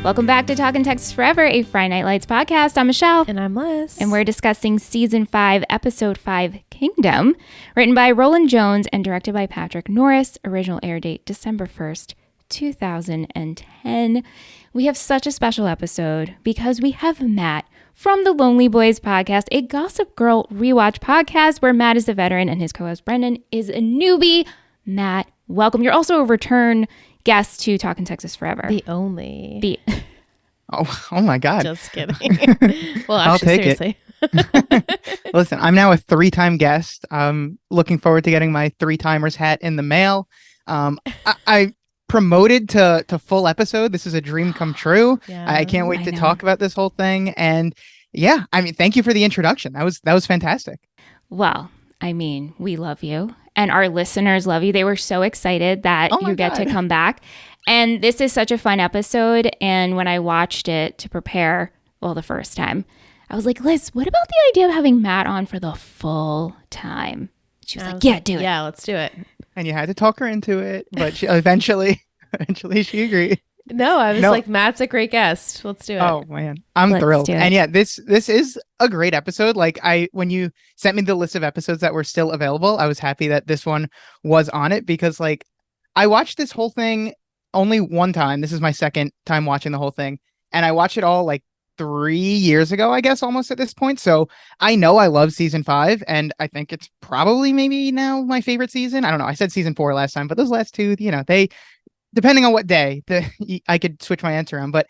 Welcome back to Talkin' Texas Forever, a Friday Night Lights podcast. I'm Michelle. And I'm Liz. And we're discussing Season 5, Episode 5, Kingdom, written by Roland Jones and directed by Patrick Norris. Original air date, December 1st, 2010. We have such a special episode because we have Matt from the Lonely Boys podcast, a Gossip Girl rewatch podcast where Matt is a veteran and his co-host Brendan is a newbie. Matt, welcome. You're also a return guest to Talkin' Texas Forever. The only. Oh my God. Just kidding. Well, I'll actually, take seriously. Listen, I'm now a 3-time guest. Looking forward to getting my 3-timers hat in the mail. I promoted to full episode. This is a dream come true. Yeah, I can't wait to talk about this whole thing. And yeah, I mean, thank you for the introduction. That was fantastic. Well, I mean, we love you and our listeners love you. They were so excited that you get to come back. And this is such a fun episode. And when I watched it to prepare, well, the first time, I was like, Liz, what about the idea of having Matt on for the full time? She was like, yeah, do it. Yeah, let's do it. And you had to talk her into it, but she eventually she agreed. No, I was like, Matt's a great guest. Let's do it. Oh man, I'm thrilled. And yeah, this is a great episode. Like when you sent me the list of episodes that were still available, I was happy that this one was on it because like I watched this whole thing only one time. This is my second time watching the whole thing, and I watched it all like 3 years ago, I guess, almost at this point. So I know I love season 5, and I think it's probably maybe now my favorite season. I don't know. I said season 4 last time, but those last two, they. Depending on what day, I could switch my answer on, but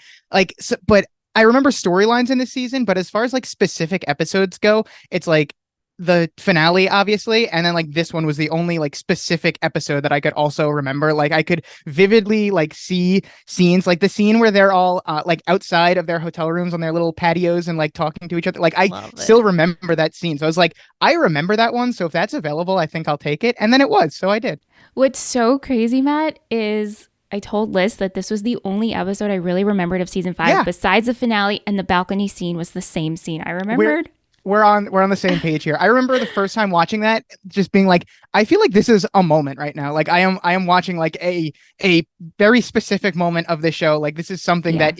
but I remember storylines in this season. But as far as like specific episodes go, it's like the finale, obviously, and then like this one was the only like specific episode that I could also remember. Like I could vividly like see scenes, like the scene where they're all like outside of their hotel rooms on their little patios and like talking to each other. Like I still remember that scene, so I was like, I remember that one. So if that's available, I think I'll take it. And then it was, so I did. What's so crazy, Matt, is I told Liz that this was the only episode I really remembered of season 5, besides the finale, and the balcony scene was the same scene I remembered. We're on the same page here. I remember the first time watching that, just being like, I feel like this is a moment right now. Like I am watching like a very specific moment of the show. Like this is something that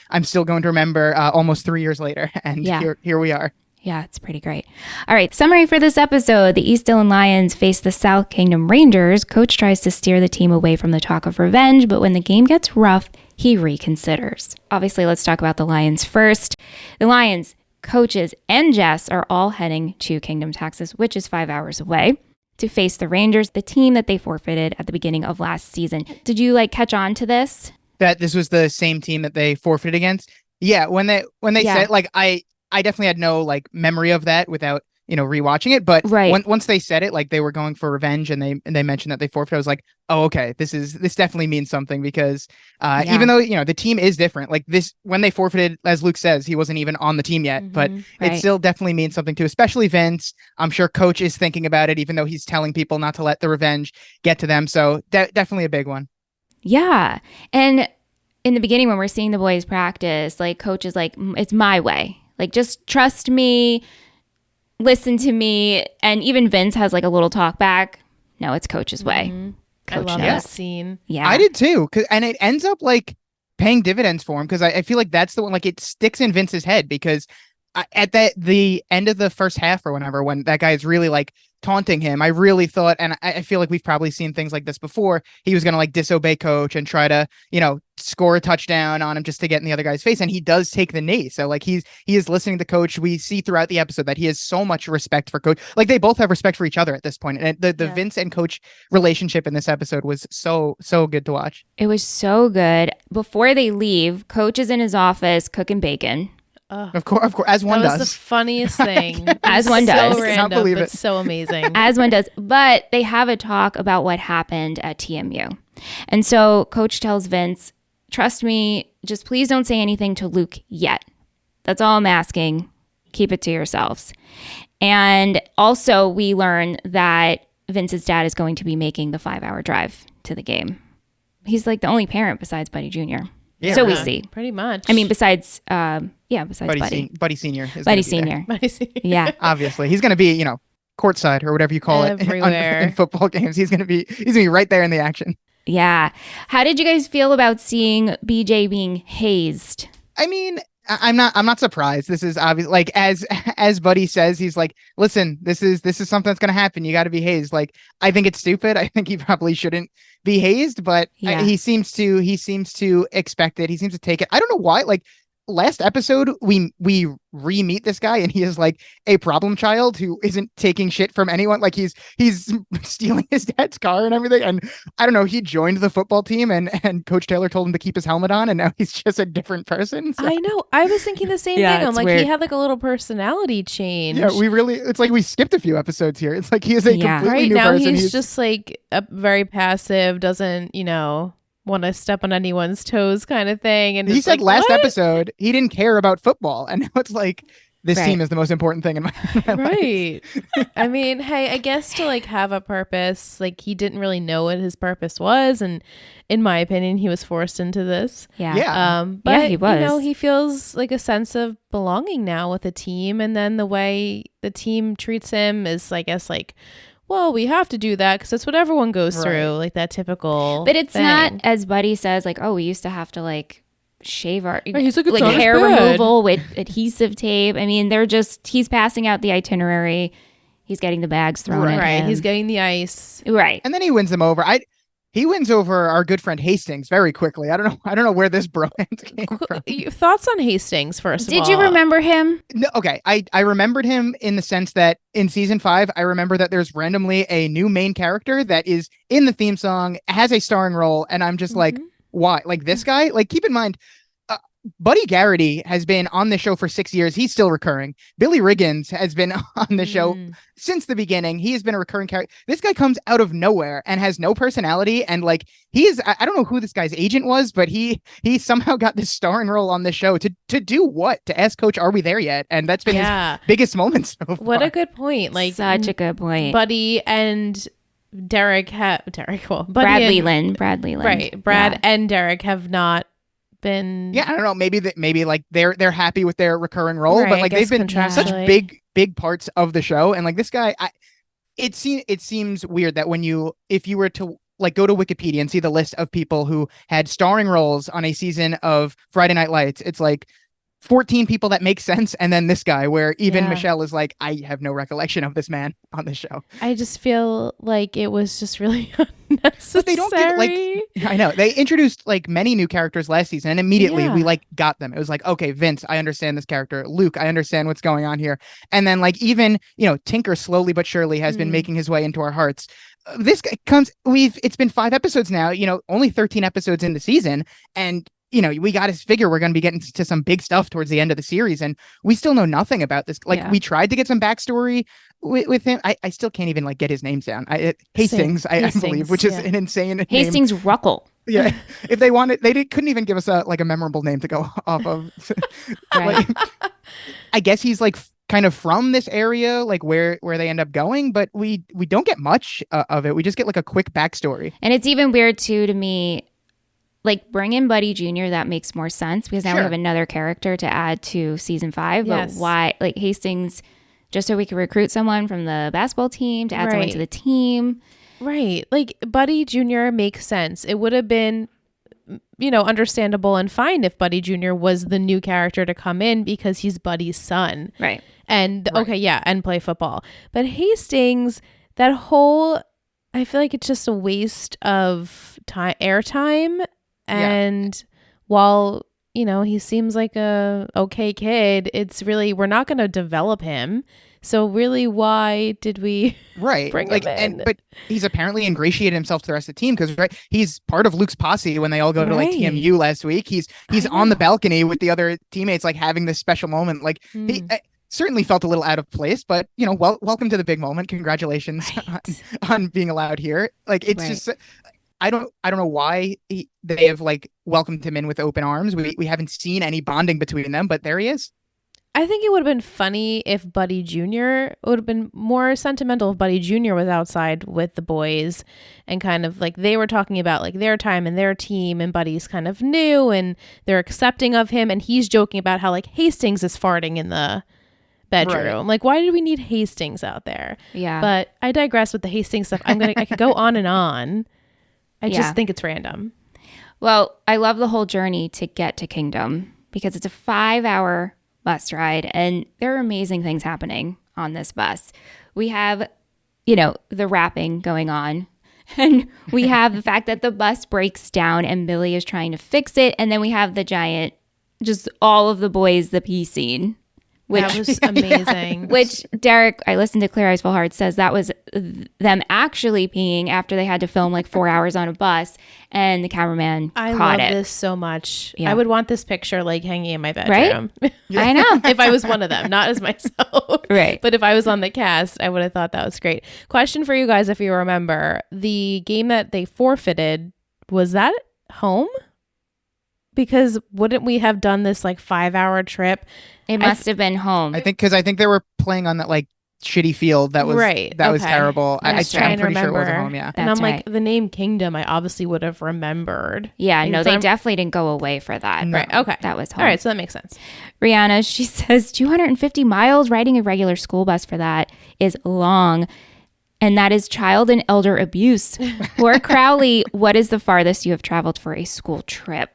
I'm still going to remember almost 3 years later. And here we are. Yeah, it's pretty great. All right, summary for this episode. The East Dillon Lions face the South Kingdom Rangers. Coach tries to steer the team away from the talk of revenge, but when the game gets rough, he reconsiders. Obviously, let's talk about the Lions first. The Lions, coaches, and Jess are all heading to Kingdom, Texas, which is 5 hours away, to face the Rangers, the team that they forfeited at the beginning of last season. Did you catch on to this? That this was the same team that they forfeited against? Yeah, when they said I definitely had no like memory of that without rewatching it, but once they said it, like they were going for revenge and they mentioned that they forfeited, I was like, oh okay, this definitely means something because even though the team is different, like this when they forfeited, as Luke says, he wasn't even on the team yet, but it still definitely means something too, especially Vince. I'm sure Coach is thinking about it, even though he's telling people not to let the revenge get to them. So definitely a big one. Yeah, and in the beginning when we're seeing the boys practice, like Coach is like, it's my way. Like, just trust me, listen to me. And even Vince has like a little talk back. No, it's Coach's way. Mm-hmm. Coach I love that scene. Yeah, I did too. And it ends up like paying dividends for him because I feel like that's the one, like it sticks in Vince's head because at the end of the first half or whenever, when that guy is really like taunting him, I really thought, and I feel like we've probably seen things like this before, he was going to like disobey Coach and try to, score a touchdown on him just to get in the other guy's face. And he does take the knee. So like he is listening to Coach. We see throughout the episode that he has so much respect for Coach. Like they both have respect for each other at this point. And the Vince and Coach relationship in this episode was so good to watch. It was so good. Before they leave, Coach is in his office cooking bacon. Of course, as one does. That was the funniest thing. As one does. So random, but so amazing. As one does. But they have a talk about what happened at TMU. And so Coach tells Vince, trust me, just please don't say anything to Luke yet. That's all I'm asking. Keep it to yourselves. And also we learn that Vince's dad is going to be making the 5-hour drive to the game. He's like the only parent besides Buddy Jr. Yeah, so we see. Pretty much. I mean, besides Buddy. Buddy Senior. Buddy Senior. Yeah. Obviously. He's going to be, courtside or whatever you call everywhere. it in football games. He's going to be right there in the action. Yeah. How did you guys feel about seeing BJ being hazed? I mean, I'm not surprised. This is obvious. Like as Buddy says, he's like, listen, this is something that's gonna happen. You got to be hazed. Like, I think it's stupid. I think he probably shouldn't be hazed, but he seems to expect it. He seems to take it. I don't know why. Like, last episode, we re-meet this guy, and he is like a problem child who isn't taking shit from anyone. Like, he's stealing his dad's car and everything. And I don't know, he joined the football team, and Coach Taylor told him to keep his helmet on, and now he's just a different person. So. I know. I was thinking the same thing. I'm like, weird. He had like a little personality change. Yeah, it's like we skipped a few episodes here. It's like he is a completely new now person. He's just like a very passive, doesn't, want to step on anyone's toes kind of thing. And he said last what? episode he didn't care about football, and now it's like this team is the most important thing in my right life. I mean, hey, I guess to like have a purpose, like he didn't really know what his purpose was, and in my opinion he was forced into this. But he was. He feels like a sense of belonging now with the team, and then the way the team treats him is, I guess, like, well, we have to do that because that's what everyone goes through, like that typical But it's thing. not, as Buddy says, like, oh, we used to have to like shave our he's like hair removal with adhesive tape. I mean, he's passing out the itinerary. He's getting the bags thrown at him. He's getting the ice. Right. And then he wins them over. He wins over our good friend Hastings very quickly. I don't know where this bromance came from. Your thoughts on Hastings first of all? Did you remember him? No, okay. I remembered him in the sense that in season 5, I remember that there's randomly a new main character that is in the theme song, has a starring role, and I'm just like, why? Like, this guy? Like, keep in mind, Buddy Garrity has been on the show for 6 years. He's still recurring. Billy Riggins has been on the show since the beginning. He has been a recurring character. This guy comes out of nowhere and has no personality. And like, I don't know who this guy's agent was, but he somehow got this starring role on the show to do what? To ask Coach, are we there yet? And that's been his biggest moment so far. What a good point. Like, such a good point. Buddy and Brad Leland. Right. Brad and Derek have not been. I don't know, maybe like they're happy with their recurring role, but like they've been such big parts of the show. And like this guy, it seems weird that if you were to like go to Wikipedia and see the list of people who had starring roles on a season of Friday Night Lights, it's like 14 people that make sense, and then this guy where even Michelle is like, I have no recollection of this man on the show. I just feel like it was just really unnecessary. But they don't get, like, I know they introduced like many new characters last season, and immediately we like got them. It was like, okay, Vince, I understand this character. Luke, I understand what's going on here. And then like even Tinker slowly but surely has been making his way into our hearts. This guy it's been 5 episodes now, only 13 episodes in the season, and we got to figure we're going to be getting to some big stuff towards the end of the series, and we still know nothing about this. Like, we tried to get some backstory with him. I still can't even like get his name down. Hastings, I believe, which is an insane Hastings name. Ruckle. Yeah, if they wanted, couldn't even give us a memorable name to go off of. Like, I guess he's like kind of from this area, like where they end up going, but we don't get much of it. We just get like a quick backstory. And it's even weird too to me. Like, bring in Buddy Jr., that makes more sense because now we have another character to add to season 5. But why, like, Hastings, just so we can recruit someone from the basketball team to add someone to the team. Right. Like, Buddy Jr. makes sense. It would have been, understandable and fine if Buddy Jr. was the new character to come in because he's Buddy's son. Right. And, and play football. But Hastings, that whole, I feel like it's just a waste of airtime. And while, he seems like a okay kid, it's really, we're not going to develop him. So really, why did we bring him in? But he's apparently ingratiated himself to the rest of the team because he's part of Luke's posse when they all go to like TMU last week. He's on the balcony with the other teammates, like having this special moment. Like he certainly felt a little out of place, but welcome to the big moment. Congratulations on being allowed here. Like it's just. I don't know why they have like welcomed him in with open arms. We haven't seen any bonding between them, but there he is. I think it would have been funny if Buddy Jr. would have been more sentimental if Buddy Jr. was outside with the boys and kind of like they were talking about like their time and their team, and Buddy's kind of new and they're accepting of him, and he's joking about how like Hastings is farting in the bedroom. Like, why did we need Hastings out there? Yeah. But I digress with the Hastings stuff. I could go on and on. I just think it's random. Well, I love the whole journey to get to Kingdom because it's a 5-hour bus ride and there are amazing things happening on this bus. We have, the rapping going on. And we have the fact that the bus breaks down and Billy is trying to fix it. And then we have the giant, just all of the boys, the pee scene. That was amazing. Which Derek, I listened to Clear Eyes Full Heart, says that was them actually peeing after they had to film like 4 hours on a bus, and the cameraman caught it. I love this so much. Yeah. I would want this picture like hanging in my bedroom. Right? I know. If I was one of them, not as myself. Right. But if I was on the cast, I would have thought that was great. Question for you guys, if you remember, the game that they forfeited, was that home? Because wouldn't we have done this like 5-hour trip? It must have been home. I think they were playing on that like shitty field that was right. That was terrible. I'm pretty sure it wasn't home. Yeah, and I'm like, the name Kingdom, I obviously would have remembered. Yeah, no, they definitely didn't go away for that. No. Right. Okay, that was home. All right, so that makes sense. Rihanna, she says 250 miles. Riding a regular school bus for that is long. And that is child and elder abuse. Or Crowley, what is the farthest you have traveled for a school trip?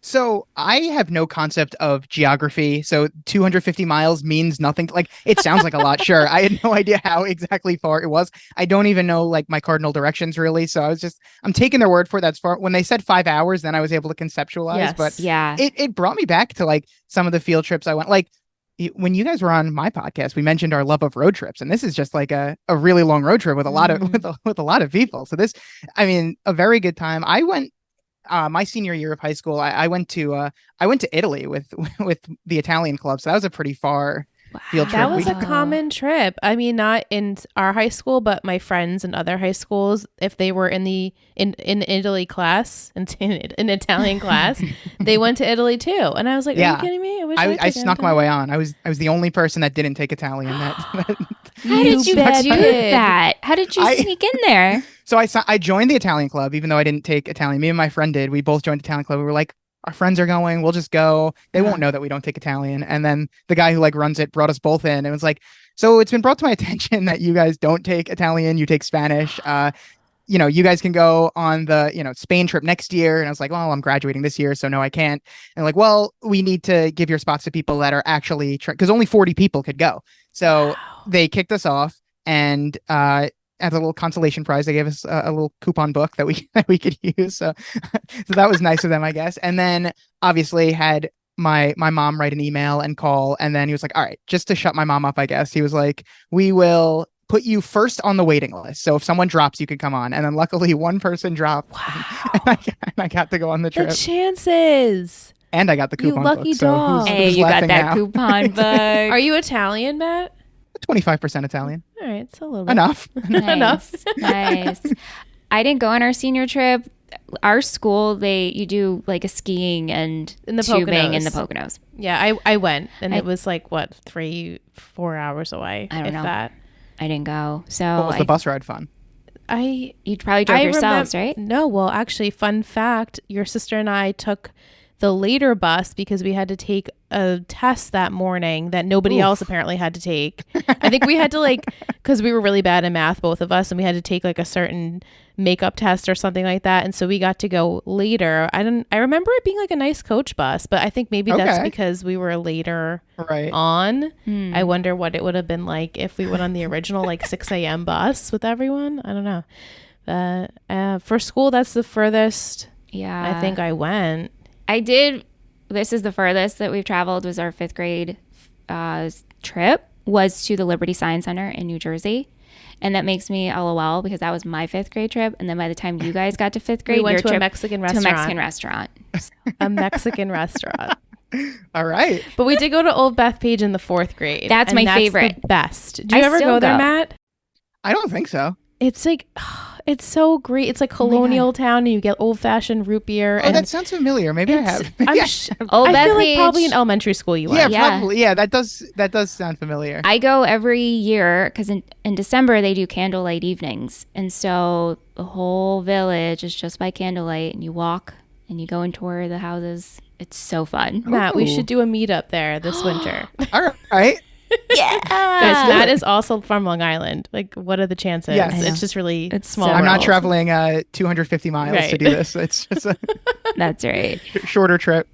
So I have no concept of geography. So 250 miles means nothing. Like, it sounds like a lot. Sure. I had no idea how exactly far it was. I don't even know like my cardinal directions really. So I'm taking their word for it. That's far. When they said 5 hours, then I was able to conceptualize. Yes. But yeah, it brought me back to like some of the field trips I went. Like when you guys were on my podcast, we mentioned our love of road trips, and this is just like a really long road trip with a lot of with a lot of people. So a very good time. I went. My senior year of high school, I went to Italy with the Italian club. So that was a pretty far field trip. That was a common trip. I mean, not in our high school, but my friends in other high schools, if they were in Italy class, in Italian class, they went to Italy too. And I was like, are you kidding me? I snuck my way on. I was the only person that didn't take Italian. How did you do that? How did you sneak in there? So I joined the Italian club, even though I didn't take Italian. Me and my friend did. We both joined the Italian club. We were like, our friends are going. We'll just go. They won't know that we don't take Italian. And then the guy who like runs it brought us both in. And it was like, so it's been brought to my attention that you guys don't take Italian. You take Spanish. You guys can go on the, Spain trip next year. And I was like, well, I'm graduating this year, so no, I can't. And like, well, we need to give your spots to people that are actually, because only 40 people could go. So they kicked us off, and as a little consolation prize, they gave us a little coupon book that we could use. So that was nice of them, I guess. And then obviously had my mom write an email and call. And then he was like, all right, just to shut my mom up, I guess. He was like, we will put you first on the waiting list. So if someone drops, you could come on. And then luckily one person dropped. Wow. And I got to go on the trip. The chances. And I got the coupon lucky book. dog. So hey, you got that now? coupon book. Are you Italian, Matt? 25% Italian. All right, it's a little bit. Enough. Enough. Nice. I didn't go on our senior trip. Our school, you do like a skiing and in the tubing Poconos. in the Poconos. Yeah, I went, and it was like, what, 3-4 hours away? I don't know. That. I didn't go. So was the bus ride fun? You probably drove yourselves, right? No, well, actually, fun fact, your sister and I took the later bus because we had to take a test that morning that nobody else apparently had to take. I think we had to because we were really bad in math, both of us, and we had to take like a certain makeup test or something like that. And so we got to go later. I remember it being like a nice coach bus, but I think maybe that's because we were later on. I wonder what it would have been like if we went on the original 6 a.m. bus with everyone. I don't know. But for school, that's the furthest I think I went. I did. This is the furthest that we've traveled was our 5th grade trip was to the Liberty Science Center in New Jersey. And that makes me LOL because that was my 5th grade trip. And then by the time you guys got to 5th grade, we went to a Mexican restaurant. To a Mexican restaurant. A Mexican restaurant. All right. But we did go to Old Bethpage in the 4th grade. That's my favorite. The best. Do you ever go there, Matt? I don't think so. It's it's so great. It's like colonial town, and you get old fashioned root beer. Oh, that sounds familiar. Maybe I have. I feel like probably in elementary school you went. Yeah, probably. Yeah, that does sound familiar. I go every year because in December they do candlelight evenings, and so the whole village is just by candlelight, and you walk and you go and tour the houses. It's so fun. Matt, we should do a meetup there this winter. All right. Yeah. Guys, Matt is also from Long Island. Like, what are the chances? Yes. It's just really small. so I'm not world. traveling 250 miles to do this. It's just a That's right. shorter trip.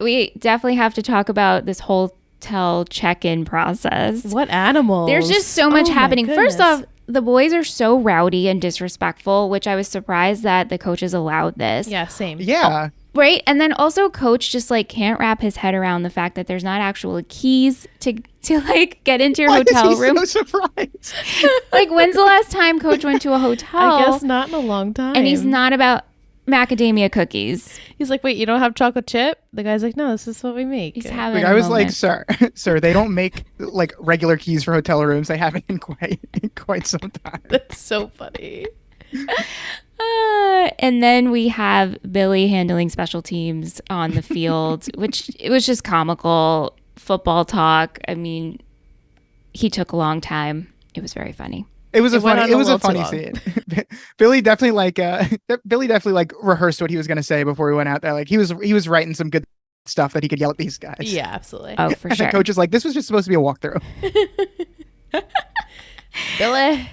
We definitely have to talk about this hotel check-in process. What animals? There's just so much Oh my happening. First goodness. off, the boys are so rowdy and disrespectful, which I was surprised that the coaches allowed this. Yeah, same. Yeah. Right. And then also coach just like can't wrap his head around the fact that there's not actual keys to like get into your Why hotel is he room. so surprised? Like, when's the last time coach went to a hotel? I guess not in a long time. And he's not about macadamia cookies. He's like, wait, you don't have chocolate chip? The guy's like, no, this is what we make. He's having Like, a I was like, moment. sir, they don't make like regular keys for hotel rooms. They haven't in quite some time. That's so funny. And then we have Billy handling special teams on the field, which it was just comical football talk. I mean, he took a long time. It was very funny. It was a went on a little funny too scene. Billy definitely like rehearsed what he was going to say before he went out there. Like he was writing some good stuff that he could yell at these guys. Yeah, absolutely. Oh, for And sure. the coach is like, this was just supposed to be a walkthrough. Billy.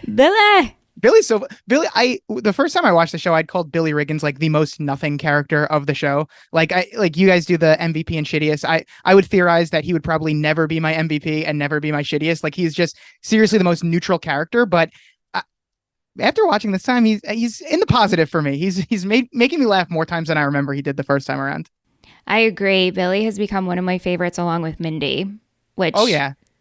The first time I watched the show, I'd called Billy Riggins like the most nothing character of the show. Like you guys do the MVP and shittiest. I would theorize that he would probably never be my MVP and never be my shittiest. Like he's just seriously the most neutral character. But after watching this time, he's in the positive for me. He's making me laugh more times than I remember he did the first time around. I agree. Billy has become one of my favorites along with Mindy, which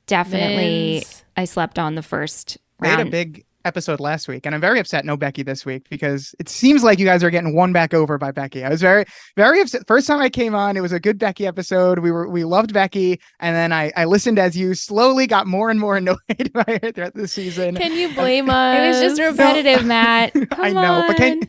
definitely Vince. I slept on the first They had round. a big episode last week, and I'm very upset no Becky this week because it seems like you guys are getting won back over by Becky. I was very, very upset. First time I came on, it was a good Becky episode. We loved Becky, and then I listened as you slowly got more and more annoyed by her throughout the season. Can you blame us? It was just repetitive, Matt. I Come know, but on.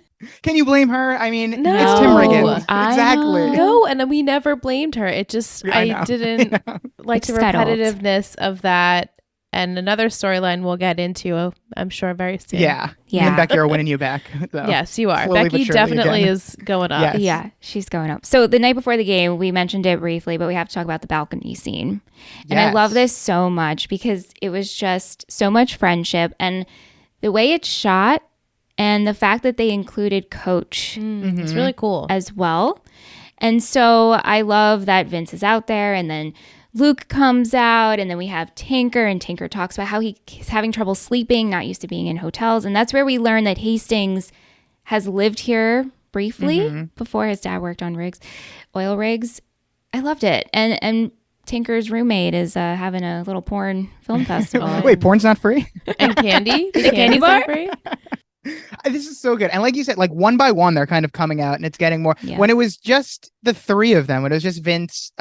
can you blame her? I mean, No. it's Tim Riggins. I Exactly. No, and we never blamed her. It just, I know. didn't like It the just got old. repetitiveness of that. And another storyline we'll get into, I'm sure, very soon. Yeah. Me Yeah. and Becky are winning you back. So. Yes, you are. Slowly but Becky surely definitely again. is going up. Yes. Yeah, she's going up. So the night before the game, we mentioned it briefly, but we have to talk about the balcony scene. And I Yes. love this so much because it was just so much friendship and the way it's shot and the fact that they included Coach It's really cool. as well. And so I love that Vince is out there and then Luke comes out and then we have Tinker and Tinker talks about how he's having trouble sleeping, not used to being in hotels. And that's where we learn that Hastings has lived here briefly before his dad worked on oil rigs. I loved it. And Tinker's roommate is having a little porn film festival. Wait, porn's not free? And candy? The candy bar? Free? This is so good. And like you said, like one by one, they're kind of coming out and it's getting more. Yeah. When it was just the three of them, when it was just Vince,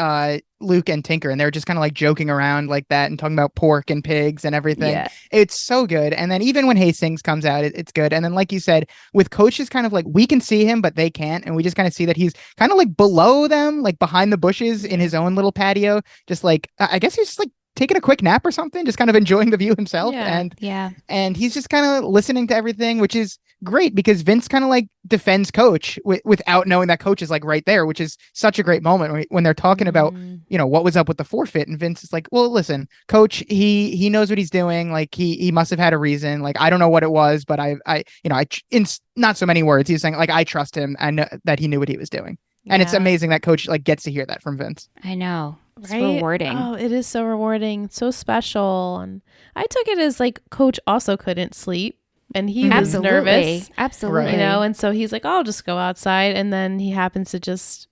Luke, and Tinker, and they were just kind of like joking around like that and talking about pork and pigs and everything. Yeah. It's so good. And then even when Hastings comes out, it's good. And then, like you said, with Coach is kind of like we can see him, but they can't. And we just kind of see that he's kind of like below them, like behind the bushes in his own little patio. Just like, I guess he's just like taking a quick nap or something, just kind of enjoying the view himself. Yeah. And he's just kind of listening to everything, which is great because Vince kind of like defends Coach without knowing that Coach is like right there, which is such a great moment when they're talking about, what was up with the forfeit. And Vince is like, well, listen, Coach, he knows what he's doing. Like he must have had a reason. Like, I don't know what it was, but in not so many words, he's saying like, I trust him and that he knew what he was doing. And it's Yeah. amazing that Coach like gets to hear that from Vince. I know. It's Right? rewarding. Oh, it is so rewarding. So special. And I took it as like Coach also couldn't sleep and he was nervous. Absolutely. You know, and so he's like, I'll just go outside. And then he happens to just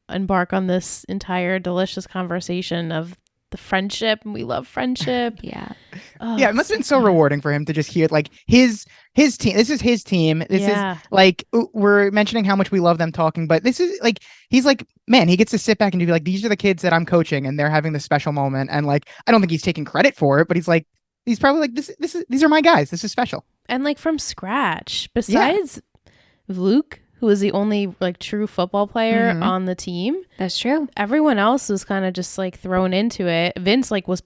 embark on this entire delicious conversation of the friendship. And we love friendship. Yeah. Oh, Yeah, it must have been so rewarding for him to just hear like his team. This is his team. This is like we're mentioning how much we love them talking, but this is like he's like, man, he gets to sit back and be like, these are the kids that I'm coaching, and they're having this special moment. And like, I don't think he's taking credit for it, but he's probably like, these are my guys. This is special. And like from scratch, besides Luke, who was the only like true football player on the team. That's true. Everyone else was kind of just like thrown into it. Vince like was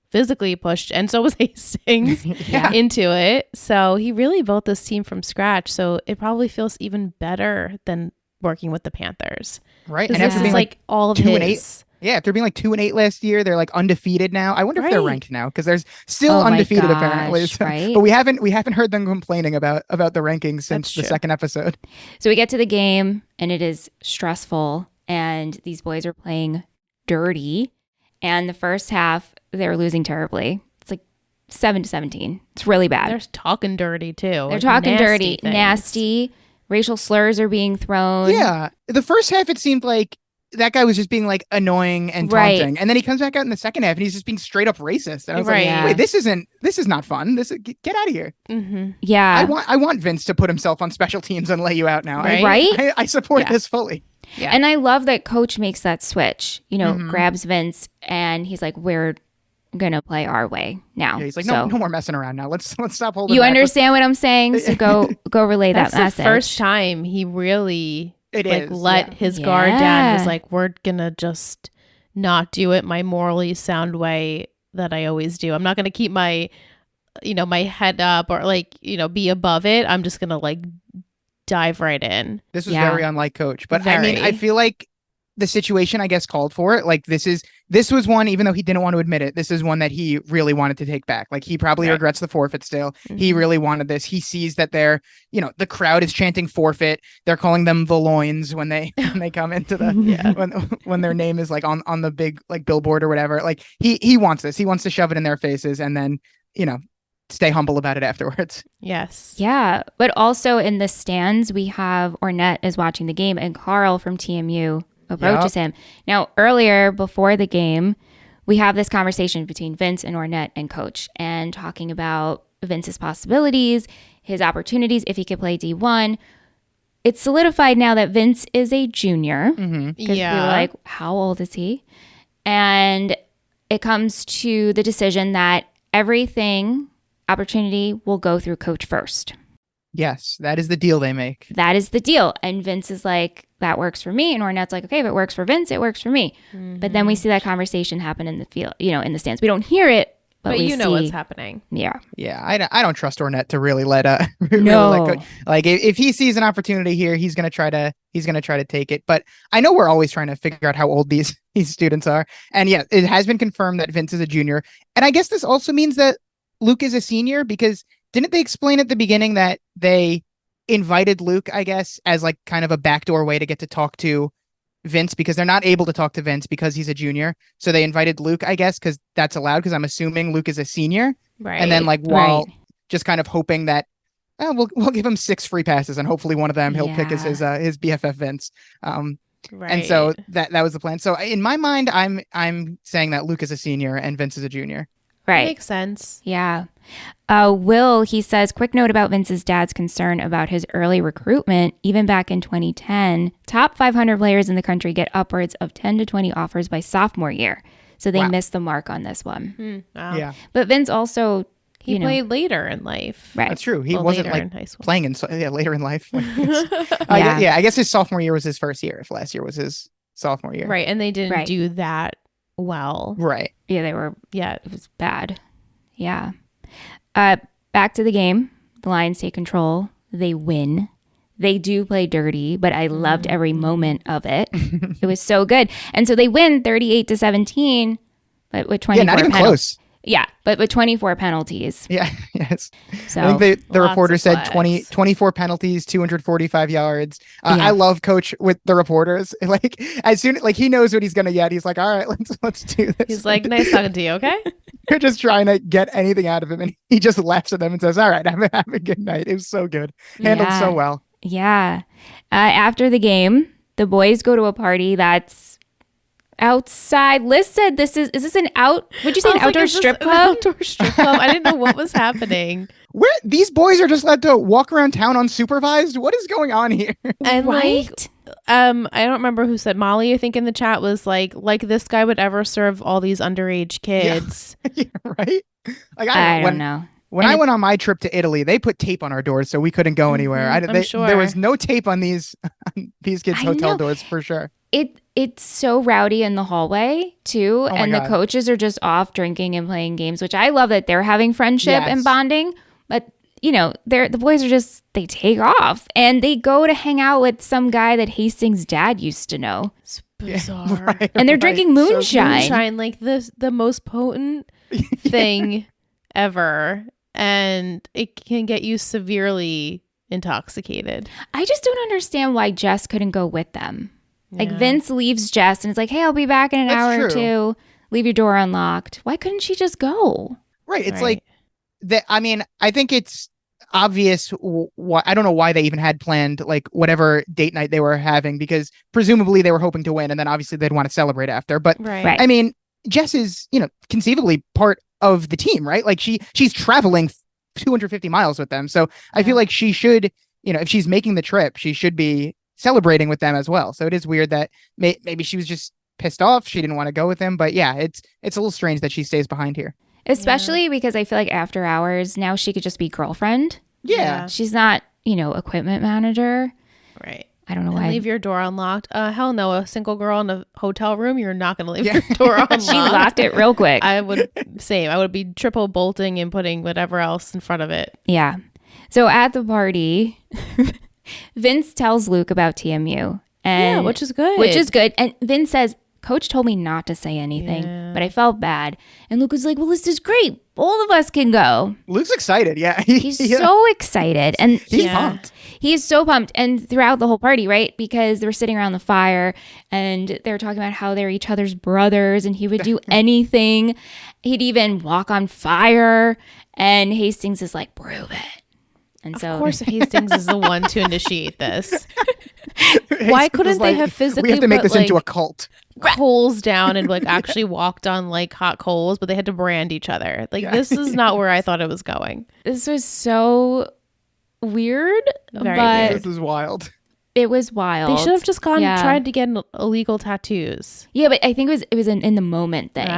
physically pushed, and so was Hastings into it. So he really built this team from scratch. So it probably feels even better than working with the Panthers. Right. And And this after is being like all of 2-8, his. Yeah, after being like 2-8 last year, they're like undefeated now. I wonder if they're Right. ranked now because there's still Oh my undefeated gosh, apparently. So- right? But we haven't heard them complaining about the rankings since That's the true. second episode. So we get to the game and it is stressful and these boys are playing dirty. And the first half, they're losing terribly. It's like 7-17. It's really bad. They're talking dirty too. They're Like talking nasty dirty, things. nasty. Racial slurs are being thrown. Yeah, the first half it seemed like that guy was just being like annoying and Right. taunting, and then he comes back out in the second half and he's just being straight up racist. And I was Right. like, wait, this is not fun. Get out of here. Mm-hmm. Yeah. I want Vince to put himself on special teams and lay you out now. Right. Right? I support Yeah. this fully. Yeah. And I love that Coach makes that switch, Mhm. grabs Vince and he's like, we're going to play our way now. Yeah, he's like, So no more messing around now. Let's stop holding. you back. understand what I'm saying? So go relay That's that the message. first time he really It like is, let yeah. his guard down. Was Yeah. like, we're gonna just not do it my morally sound way that I always do. I'm not gonna keep my my head up or like be above it. I'm just gonna like dive right in. This was Yeah. very unlike Coach, but I mean, I Very. feel like the situation, I guess, called for it. Like this was one, even though he didn't want to admit it, this is one that he really wanted to take back. Like he probably Right. regrets the forfeit still. He Mhm. really wanted this. He sees that they're, the crowd is chanting forfeit. They're calling them the loins when they come into the Yeah. when their name is like on the big like billboard or whatever. Like he wants this. He wants to shove it in their faces and then, stay humble about it afterwards. Yes. Yeah. But also in the stands, we have Ornette is watching the game and Carl from TMU approaches him. Now, earlier before the game, we have this conversation between Vince and Ornette and Coach and talking about Vince's possibilities, his opportunities if he could play D1. It's solidified now that Vince is a junior. Mm-hmm. Because Yeah. we were like, how old is he? And it comes to the decision that opportunity will go through Coach first. Yes, that is the deal they make. That is the deal. And Vince is like, that works for me. And Ornette's like, okay, if it works for Vince, it works for me. But then we see that conversation happen in the field, in the stands. We don't hear it, but we you know see, what's happening. Yeah. Yeah, I don't trust Ornette to really let No. let Coach, like if he sees an opportunity here, he's gonna try to take it. But I know we're always trying to figure out how old these students are, and yeah, it has been confirmed that Vince is a junior, and I guess this also means that Luke is a senior because didn't they explain at the beginning that they invited Luke, I guess, as like kind of a backdoor way to get to talk to Vince because they're not able to talk to Vince because he's a junior. So they invited Luke, I guess, because that's allowed because I'm assuming Luke is a senior. Right. And then like while Right. just kind of hoping that we'll give him 6 free passes and hopefully one of them he'll pick as his BFF Vince. right. And so that was the plan. So in my mind, I'm saying that Luke is a senior and Vince is a junior. Right. Makes sense. Yeah. Will, he says, quick note about Vince's dad's concern about his early recruitment. Even back in 2010, top 500 players in the country get upwards of 10 to 20 offers by sophomore year. So they Wow. missed the mark on this one. Wow. Yeah, But Vince also, He played later in life. right. that's true. He Well, wasn't later like in high school. playing later in life. Yeah. I guess his sophomore year was his first year. If last year was his sophomore year, Right. And they didn't Right. do that well. Right. Yeah, they were, Yeah. it was bad. Yeah. Back to the game. The Lions take control. They win. They do play dirty, but I loved every moment of it. It was so good. And so they win 38-17, but with 24 Yeah, not even close. Yeah, but with 24 penalties. Yeah. Yes. So I think the Lots reporter of said flags. 24 penalties, 245 yards. Yeah. I love Coach with the reporters. Like as soon like he knows what he's gonna get. He's like, all right, let's do this. He's like, nice talking to you. Okay. You're just trying to get anything out of him, and he just laughs at them and says, "All right, have a good night." It was so good, handled Yeah. so well. yeah. After the game, the boys go to a party that's outside. Liz said, is this an would you say I an was like, outdoor is this strip an club? Outdoor strip club. I didn't know what was happening. Where these boys are just allowed to walk around town unsupervised? What is going on here? And like, Right? I don't remember who said Molly, I think in the chat was like this guy would ever serve all these underage kids. Yeah, right? Like I don't know. When And I went on my trip to Italy, they put tape on our doors so we couldn't go anywhere. I'm There sure. was no tape on these kids' I hotel know. doors for sure. It's so rowdy in the hallway too, Oh my and the God. coaches are just off drinking and playing games, which I love that they're having friendship Yes. and bonding. But the boys are just they take off and they go to hang out with some guy that Hastings' dad used to know. bizarre. Right, And they're drinking moonshine. Moonshine, like the most potent thing ever, and it can get you severely intoxicated. I just don't understand why Jess couldn't go with them. Like Yeah. Vince leaves Jess and is like, hey, I'll be back in an That's hour or true. two. Leave your door unlocked. Why couldn't she just go? Right. It's Right. like that. I mean, I think it's obvious. I don't know why they even had planned like whatever date night they were having, because presumably they were hoping to win, and then obviously they'd want to celebrate after. But Right. I mean, Jess is, conceivably part of the team, right? Like she's traveling 250 miles with them. So I feel like she should, if she's making the trip, she should be celebrating with them as well. So it is weird that maybe she was just pissed off. She didn't want to go with him. But yeah, it's a little strange that she stays behind here. Especially because I feel like after hours, now she could just be girlfriend. Yeah. She's not, equipment manager. Right. I don't know And why. leave your door unlocked. Hell no, a single girl in a hotel room, you're not going to leave your door unlocked. She locked it real quick. I would be triple bolting and putting whatever else in front of it. Yeah. So at the party, Vince tells Luke about TMU. And which is good. Which is good. And Vince says, Coach told me not to say anything, but I felt bad. And Luke was like, well, this is great. All of us can go. Luke's excited. Yeah. He's so excited. And He's pumped. He's so pumped. And throughout the whole party, right? Because they're sitting around the fire and they're talking about how they're each other's brothers and he would do anything. He'd even walk on fire. And Hastings is like, prove it. And so, of course, Hastings is the one to initiate this. Why couldn't they have physically We have to make put, this into a cult. coals down and actually walked on hot coals, but they had to brand each other. This is not where I thought it was going. this was Very so weird, but weird. This is wild. it was wild. They should have just gone Yeah. tried to get illegal tattoos. Yeah, but I think it was an in the moment thing.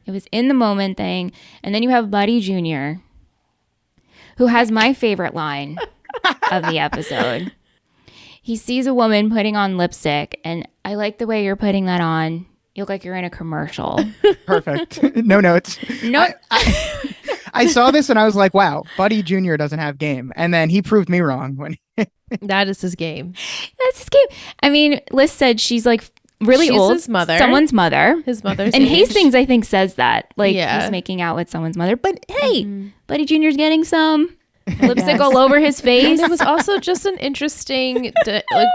It was in the moment thing. And then you have Buddy Jr., who has my favorite line of the episode. He sees a woman putting on lipstick, and I like the way you're putting that on. You look like you're in a commercial. Perfect. No notes. No, I saw this and I was like, wow, Buddy Jr. doesn't have game. And then he proved me wrong when That is his game. that's his game. I mean, Liz said she's like really She's old. his mother. Someone's mother. His mother's And age. Hastings, I think, says that. Like, Yeah. he's making out with someone's mother. But hey, Buddy Jr.'s getting some lipstick all over his face. And it was also just an interesting,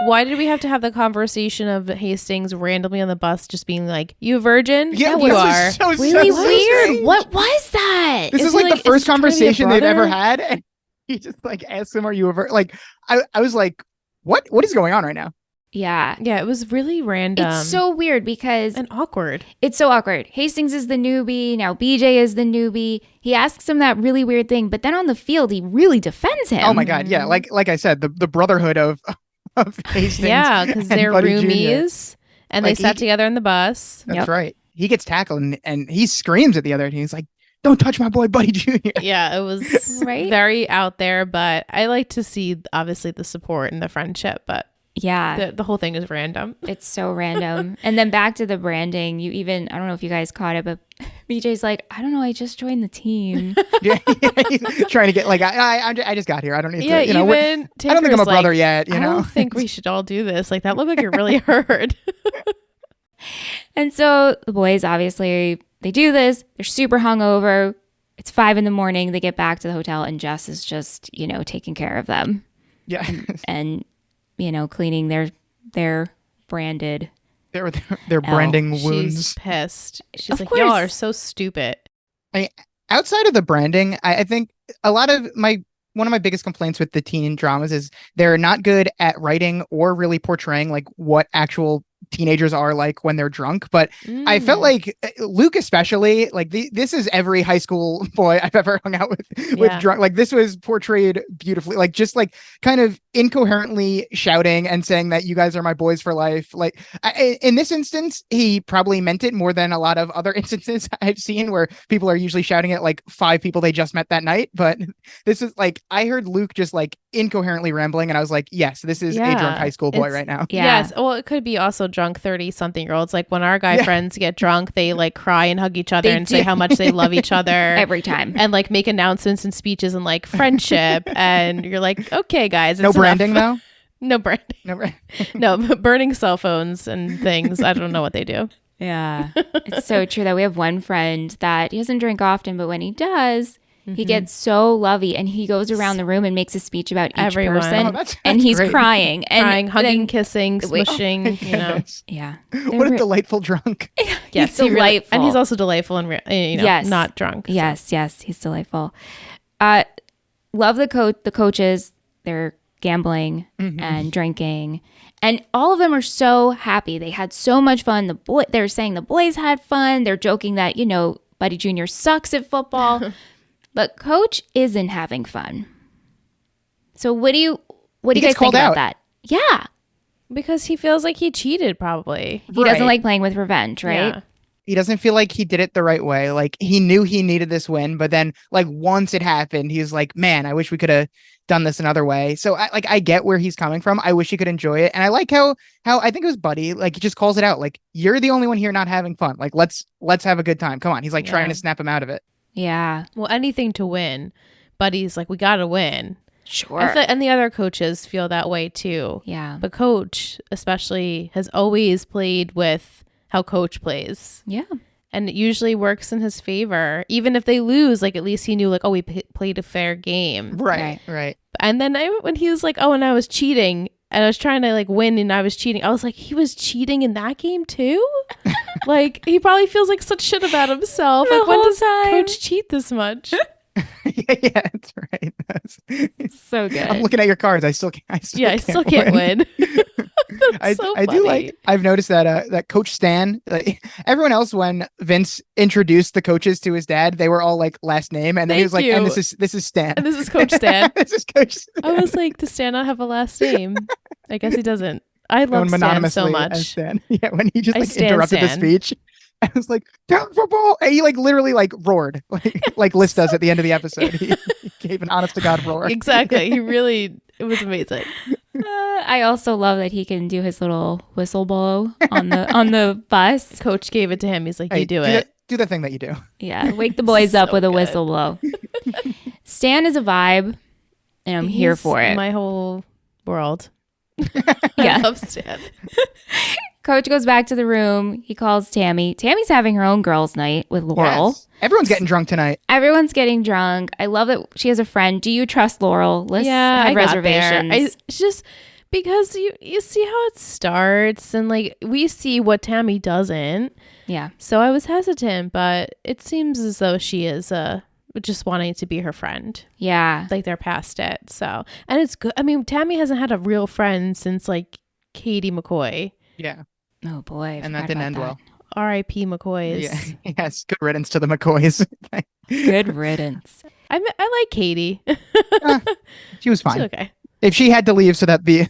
why did we have to have the conversation of Hastings randomly on the bus just being like, you a virgin? Yeah, you this are. is so Really so weird. strange. What was that? This is he like the like- first is he trying to be a conversation they've ever brother? had. And he just asks him, are you a I was like, what is going on right now? Yeah. Yeah, it was really random. It's so weird because and awkward. it's so awkward. Hastings is the newbie. Now BJ is the newbie. He asks him that really weird thing, but then on the field, he really defends him. Oh my God. Yeah. Like I said, the brotherhood of Hastings. Yeah, because and they're Buddy Jr. roomies and they sat together in the bus. That's Yep. right. He gets tackled and he screams at the other. And he's like, don't touch my boy, Buddy Jr. Yeah, it was Right? very out there, but I like to see obviously the support and the friendship, but Yeah. the whole thing is random. It's so random. And then back to the branding. I don't know if you guys caught it, but BJ's like, I don't know. I just joined the team. Yeah, he's trying to get I just got here. I don't need Yeah, to, even I don't think I'm a Tinker's brother like, yet, I don't think we should all do this. Like that looked like it really hurt. And so the boys, obviously, they do this. They're super hungover. It's 5 a.m. They get back to the hotel and Jess is just, taking care of them Yeah. and, cleaning their branded. They're branding wounds. She's pissed. She's Of like, course. y'all are so stupid. Outside of the branding, I think a lot of one of my biggest complaints with the teen dramas is they're not good at writing or really portraying like what actual teenagers are like when they're drunk. But I felt like Luke, especially, like this is every high school boy I've ever hung out with drunk. Like this was portrayed beautifully, like just like kind of incoherently shouting and saying that you guys are my boys for life. Like in this instance, he probably meant it more than a lot of other instances I've seen where people are usually shouting at like 5 people they just met that night. But this is like, I heard Luke just like incoherently rambling and I was like, yes, this is a drunk high school boy right now. Yeah. Yes. Well, it could be also drunk 30-something-year-olds. Like when our guy friends get drunk, they like cry and hug each other They and do. say how much they love each other Every time. and like make announcements and speeches and like friendship. And you're like, okay, guys. No it's branding enough. though. No branding. No, right. No, but burning cell phones and things. I don't know what they do. Yeah. It's so true that we have one friend that he doesn't drink often, but when he does, he gets so lovey and he goes around the room and makes a speech about each Everyone. person. Oh, that's and he's great. crying. And Crying, hugging, then- kissing, smushing, you know. Goodness. Yeah. What a delightful drunk. Yes, He's delightful. and he's also delightful and Yes. not drunk. so. Yes, he's delightful. Love the coaches. They're gambling and drinking, and all of them are so happy. They had so much fun. They're saying the boys had fun. They're joking that Buddy Jr. sucks at football, but Coach isn't having fun. So what do you guys gets think called about out. that? Yeah, Because he feels like he cheated, probably. he doesn't Right. like playing with revenge, right? Yeah. He doesn't feel like he did it the right way. Like he knew he needed this win, but then like once it happened, he's like, man, I wish we could have done this another way. So I get where he's coming from. I wish he could enjoy it. And I like how I think it was Buddy, like he just calls it out. Like, you're the only one here not having fun. Like, let's have a good time. Come on. He's like trying to snap him out of it. Yeah, Well, anything to win. Buddy's like, we got to win. sure. And the other coaches feel that way too. Yeah, But Coach, especially, has always played with how Coach plays. yeah. And it usually works in his favor. Even if they lose, like at least he knew like, oh, we played a fair game. Right. And then when he was like, oh, and I was cheating and I was trying to like win and I was cheating. I was like, he was cheating in that game too? Like he probably feels like such shit about himself. The Like when whole does time. Coach cheat this much? Yeah, that's right. So good. I'm looking at your cards. I still can't win. I so do funny. like. I've noticed that that Coach Stan, like, everyone else, when Vince introduced the coaches to his dad, they were all like last name, and then he was Thank like, "And you. this is Stan." And this is Coach Stan. This is Coach Stan. I was like, does Stan not have a last name? I guess he doesn't. I love Known Stan so mononymously much. as Stan. Yeah, when he just I like stan interrupted the Stan. speech, I was like, "Down football!" And he like literally like roared, like Liz does at the end of the episode. He gave an honest to God roar. Exactly. It was amazing. I also love that he can do his little whistle blow on the bus. Coach gave it to him. He's like, Hey, you do it. Do the thing that you do. Yeah, wake the boys up So with a good. whistle blow. Stan is a vibe, and I'm here He's for it. My whole world. Yeah. I love Stan. Coach goes back to the room. He calls Tammy. Tammy's having her own girls' night with Laurel. Yes. Everyone's getting drunk tonight. Everyone's getting drunk. I love that she has a friend. Do you trust Laurel? Let's Yeah, have I got there. reservations. It's just because you see how it starts, and like we see what Tammy doesn't. Yeah. So I was hesitant, but it seems as though she is just wanting to be her friend. Yeah. Like they're past it. So, and it's good. I mean, Tammy hasn't had a real friend since like Katie McCoy. Yeah, Oh boy. I and that forgot didn't about end that. well. R.I.P. McCoys. Yeah. Yes. Good riddance to the McCoys. Good riddance. I like Katie. She was fine. She's okay. If she had to leave so that the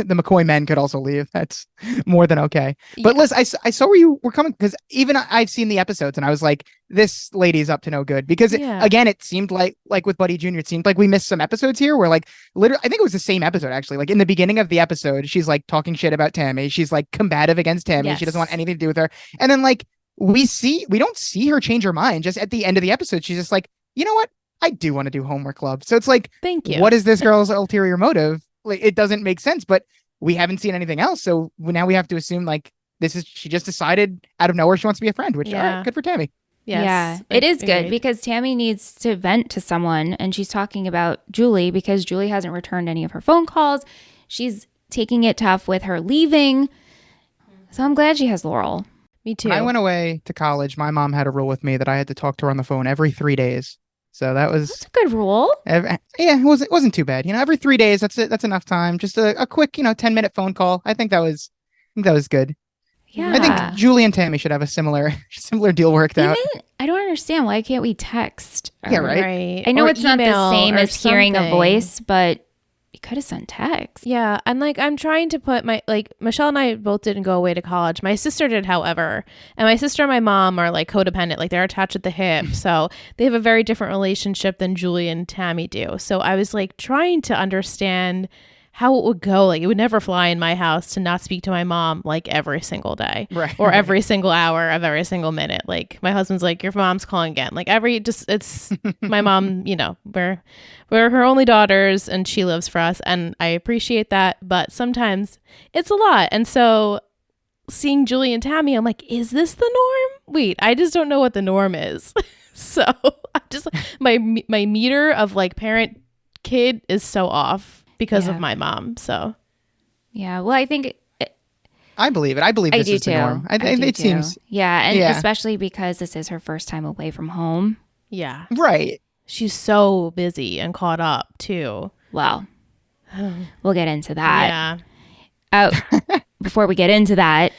McCoy men could also leave, that's more than okay. But Yeah. Liz, I saw where you were coming, because even I've seen the episodes and I was like, this lady's up to no good. Because again, it seemed like with Buddy Jr., it seemed like we missed some episodes here where like literally, I think it was the same episode actually. Like in the beginning of the episode, she's like talking shit about Tammy. She's like combative against Tammy. Yes. She doesn't want anything to do with her. And then like we don't see her change her mind. Just at the end of the episode, she's just like, you know what? I do want to do homework club. So it's like, Thank you. what is this girl's ulterior motive? Like, it doesn't make sense, but we haven't seen anything else. So now we have to assume like she just decided out of nowhere she wants to be a friend, which all Yeah. right, good for Tammy. Yes. Yeah, it is good Agreed. because Tammy needs to vent to someone, and she's talking about Julie because Julie hasn't returned any of her phone calls. She's taking it tough with her leaving. So I'm glad she has Laurel. Me too. When I went away to college, my mom had a rule with me that I had to talk to her on the phone every 3 days. So that was, That's a good rule. yeah, it wasn't too bad. Every 3 days, that's it. That's enough time. Just a quick, 10-minute phone call. I think that was good. Yeah. I think Julie and Tammy should have a similar deal worked out. I don't understand. Why can't we text? Yeah, Or- right. I know Or it's not the email same or as hearing a something. voice, but you could have sent text. Yeah, and like I'm trying to put Michelle and I both didn't go away to college. My sister did, however, and my sister and my mom are like codependent, like they're attached at the hip. So they have a very different relationship than Julie and Tammy do. So I was like trying to understand how it would go. Like, it would never fly in my house to not speak to my mom like every single day, or every single hour of every single minute. Like, my husband's like, your mom's calling again. Like, it's my mom, you know, we're her only daughters and she lives for us. And I appreciate that. But sometimes it's a lot. And so seeing Julie and Tammy, I'm like, is this the norm? Wait, I just don't know what the norm is. So I just, my meter of like parent kid is so off because of my mom. So yeah, well, I think I believe it. I believe this is the norm. It seems. Yeah, and especially because this is her first time away from home. Yeah. Right. She's so busy and caught up too. Well, we'll get into that. Yeah. Before we get into that,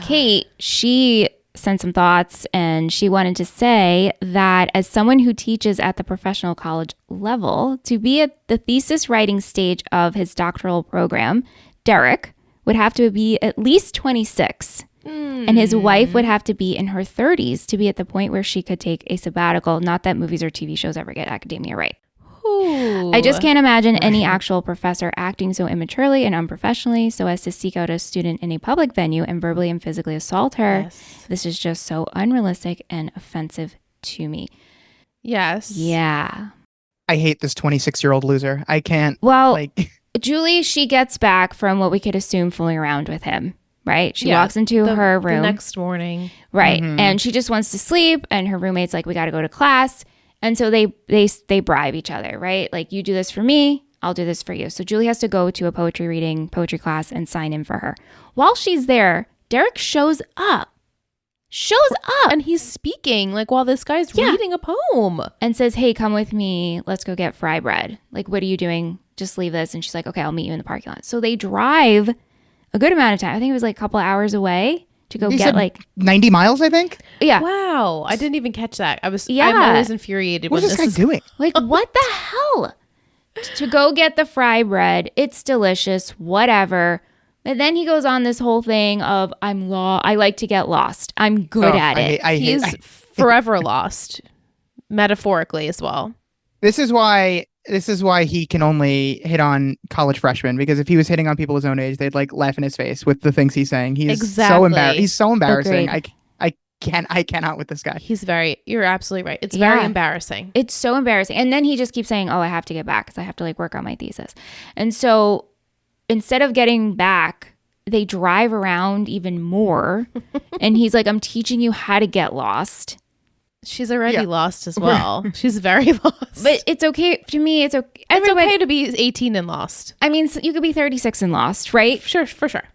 Kate, she sent some thoughts, and she wanted to say that as someone who teaches at the professional college level, to be at the thesis writing stage of his doctoral program, Derek would have to be at least 26, and his wife would have to be in her 30s to be at the point where she could take a sabbatical. Not that movies or TV shows ever get academia right. Ooh. I just can't imagine any actual professor acting so immaturely and unprofessionally so as to seek out a student in a public venue and verbally and physically assault her. Yes. This is just so unrealistic and offensive to me. Yes. Yeah. I hate this 26-year-old loser. I can't. Well, Julie, she gets back from what we could assume fooling around with him, right? She walks into her room. The next morning. Right. And she just wants to sleep, and her roommate's like, we got to go to class. And so they bribe each other, right? Like, you do this for me, I'll do this for you. So Julie has to go to a poetry class and sign in for her. While she's there, Derek shows up. And he's speaking like while this guy's reading a poem. And says, hey, come with me. Let's go get fry bread. Like, what are you doing? Just leave this. And she's like, okay, I'll meet you in the parking lot. So they drive a good amount of time. I think it was like a couple of hours away to go get like 90 miles, I think. Yeah. Wow. I didn't even catch that. I'm always infuriated. What is this guy doing? Like, what the hell? To go get the fry bread. It's delicious, whatever. But then he goes on this whole thing of, I like to get lost. I'm good at it. He's forever lost, metaphorically as well. This is why he can only hit on college freshmen, because if he was hitting on people his own age, they'd like laugh in his face with the things he's saying. He's so embarrassed. He's so embarrassing. Agreed. I cannot with this guy. You're absolutely right. It's very embarrassing. It's so embarrassing. And then he just keeps saying, oh, I have to get back because I have to like work on my thesis. And so instead of getting back, they drive around even more. And he's like, I'm teaching you how to get lost. She's already lost as well. She's very lost. But it's okay. To me, it's okay. It's okay to be 18 and lost. I mean, you could be 36 and lost, right? Sure, for sure.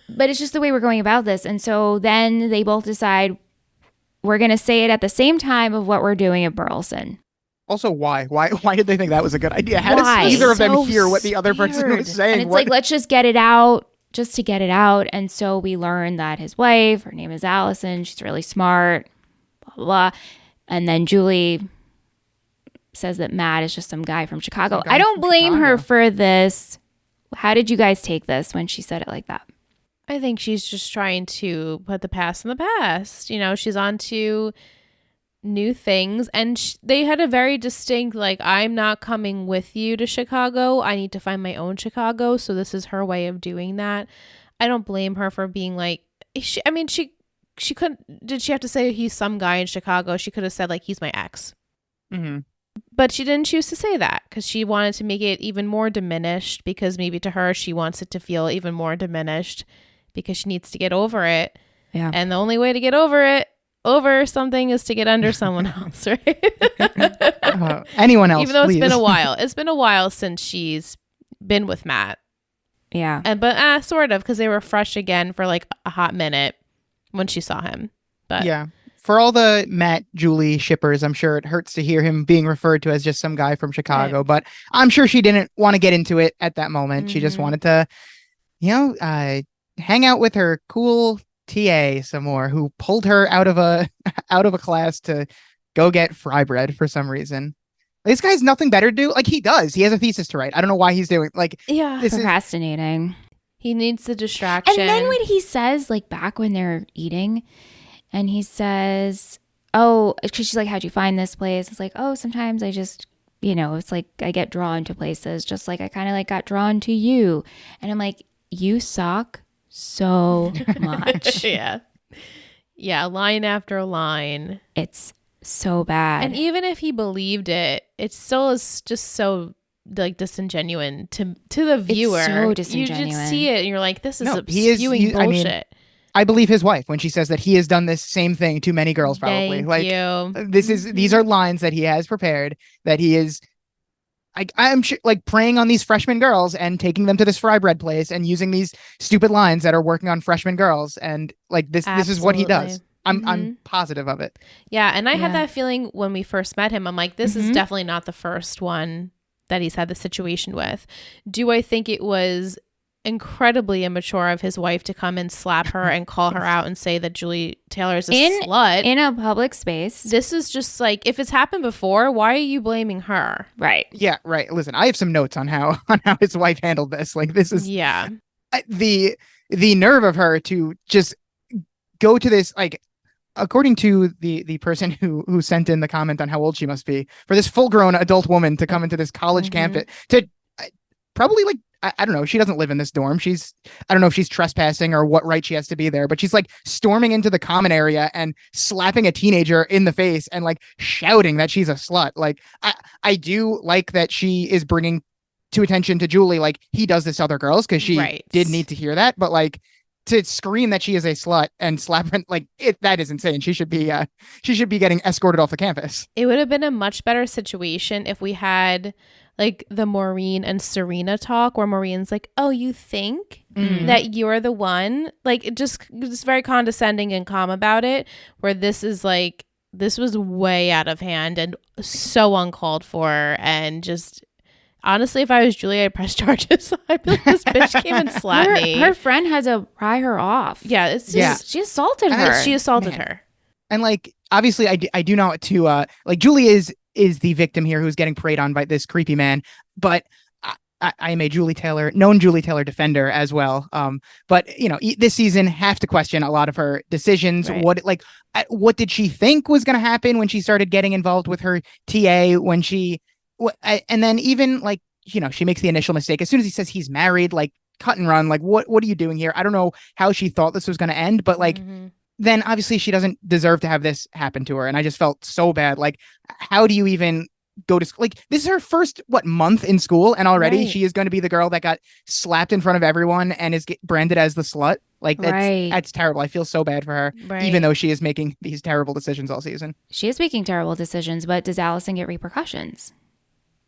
But it's just the way we're going about this. And so then they both decide we're going to say it at the same time of what we're doing at Burleson. Also, why? Why did they think that was a good idea? How does either of them hear what the other person was saying? And it's like, let's just get it out. Just to get it out. And so we learn that his wife, her name is Allison, she's really smart, blah, blah, blah. And then Julie says that Matt is just some guy from Chicago. I don't blame her for this. How did you guys take this when she said it like that? I think she's just trying to put the past in the past. You know, she's on to new things. And they had a very distinct, like, I'm not coming with you to Chicago. I need to find my own Chicago. So this is her way of doing that. I don't blame her for being like, she couldn't, did she have to say he's some guy in Chicago? She could have said like, he's my ex. Mm-hmm. But she didn't choose to say that because she wanted to make it even more diminished, because maybe to her, she wants it to feel even more diminished because she needs to get over it. Yeah. And the only way to get over something is to get under someone else, right? Anyone else, even though please. It's been a while since she's been with Matt. Yeah. But sort of, because they were fresh again for like a hot minute when she saw him. But yeah, for all the Matt Julie shippers, I'm sure it hurts to hear him being referred to as just some guy from Chicago, but I'm sure she didn't want to get into it at that moment. She just wanted to, hang out with her cool TA some more, who pulled her out of a class to go get fry bread for some reason. This guy's nothing better to do. Like, he has a thesis to write. I don't know why he's doing procrastinating. He needs the distraction. And then when he says, like, back when they're eating, and he says, oh, because she's like, how'd you find this place? It's like, oh, sometimes I just it's like I get drawn to places just like I kind of like got drawn to you. And I'm like, you suck so much. Yeah. Yeah, line after line. It's so bad. And even if he believed it, it still is just so like disingenuous to the viewer. It's so disingenuous. You just see it and you're like, this is spewing bullshit. I believe his wife when she says that he has done this same thing to many girls, probably. Thank you. These are lines that he has prepared, that he is I'm like preying on these freshman girls and taking them to this fry bread place and using these stupid lines that are working on freshman girls. And like this is what he does. I'm positive of it. Yeah. And I had that feeling when we first met him. I'm like, this is definitely not the first one that he's had the situation with. Do I think it was incredibly immature of his wife to come and slap her and call her out and say that Julie Taylor is a slut in a public space? This is just like, if it's happened before, why are you blaming her? Right. Yeah, right. Listen, I have some notes on how his wife handled this. Like, this is the nerve of her to just go to this, like, according to the person who sent in the comment on how old she must be, for this full-grown adult woman to come into this college campus to probably, like, I don't know, she doesn't live in this dorm. I don't know if she's trespassing or what right she has to be there, but she's like storming into the common area and slapping a teenager in the face and like shouting that she's a slut. Like, I do like that she is bringing to attention to Julie, like, he does this to other girls, because she did need to hear that, but like, to scream that she is a slut and slap her, like, that is insane. She should be getting escorted off the campus. It would have been a much better situation if we had like the Maureen and Serena talk, where Maureen's like, oh, you think that you're the one? Like, just very condescending and calm about it, where this is like, this was way out of hand and so uncalled for. And just honestly, if I was Julie, I'd press charges. I'd be like, this bitch came and slapped me. Her friend had to pry her off. Yeah, it's just, she assaulted her. She assaulted her. And like, obviously, I do not to like, Julie is the victim here who's getting preyed on by this creepy man, but I am a known Julie Taylor defender as well. But this season have to question a lot of her decisions. Right. What did she think was going to happen when she started getting involved with her TA, when and then even like, she makes the initial mistake as soon as he says he's married, like, cut and run. Like, what are you doing here? I don't know how she thought this was going to end, but like, then obviously she doesn't deserve to have this happen to her. And I just felt so bad. Like, how do you even go to school? Like, this is her first, month in school, and already she is going to be the girl that got slapped in front of everyone and is branded as the slut. Like, that's terrible. I feel so bad for her, even though she is making these terrible decisions all season. She is making terrible decisions, but does Allison get repercussions?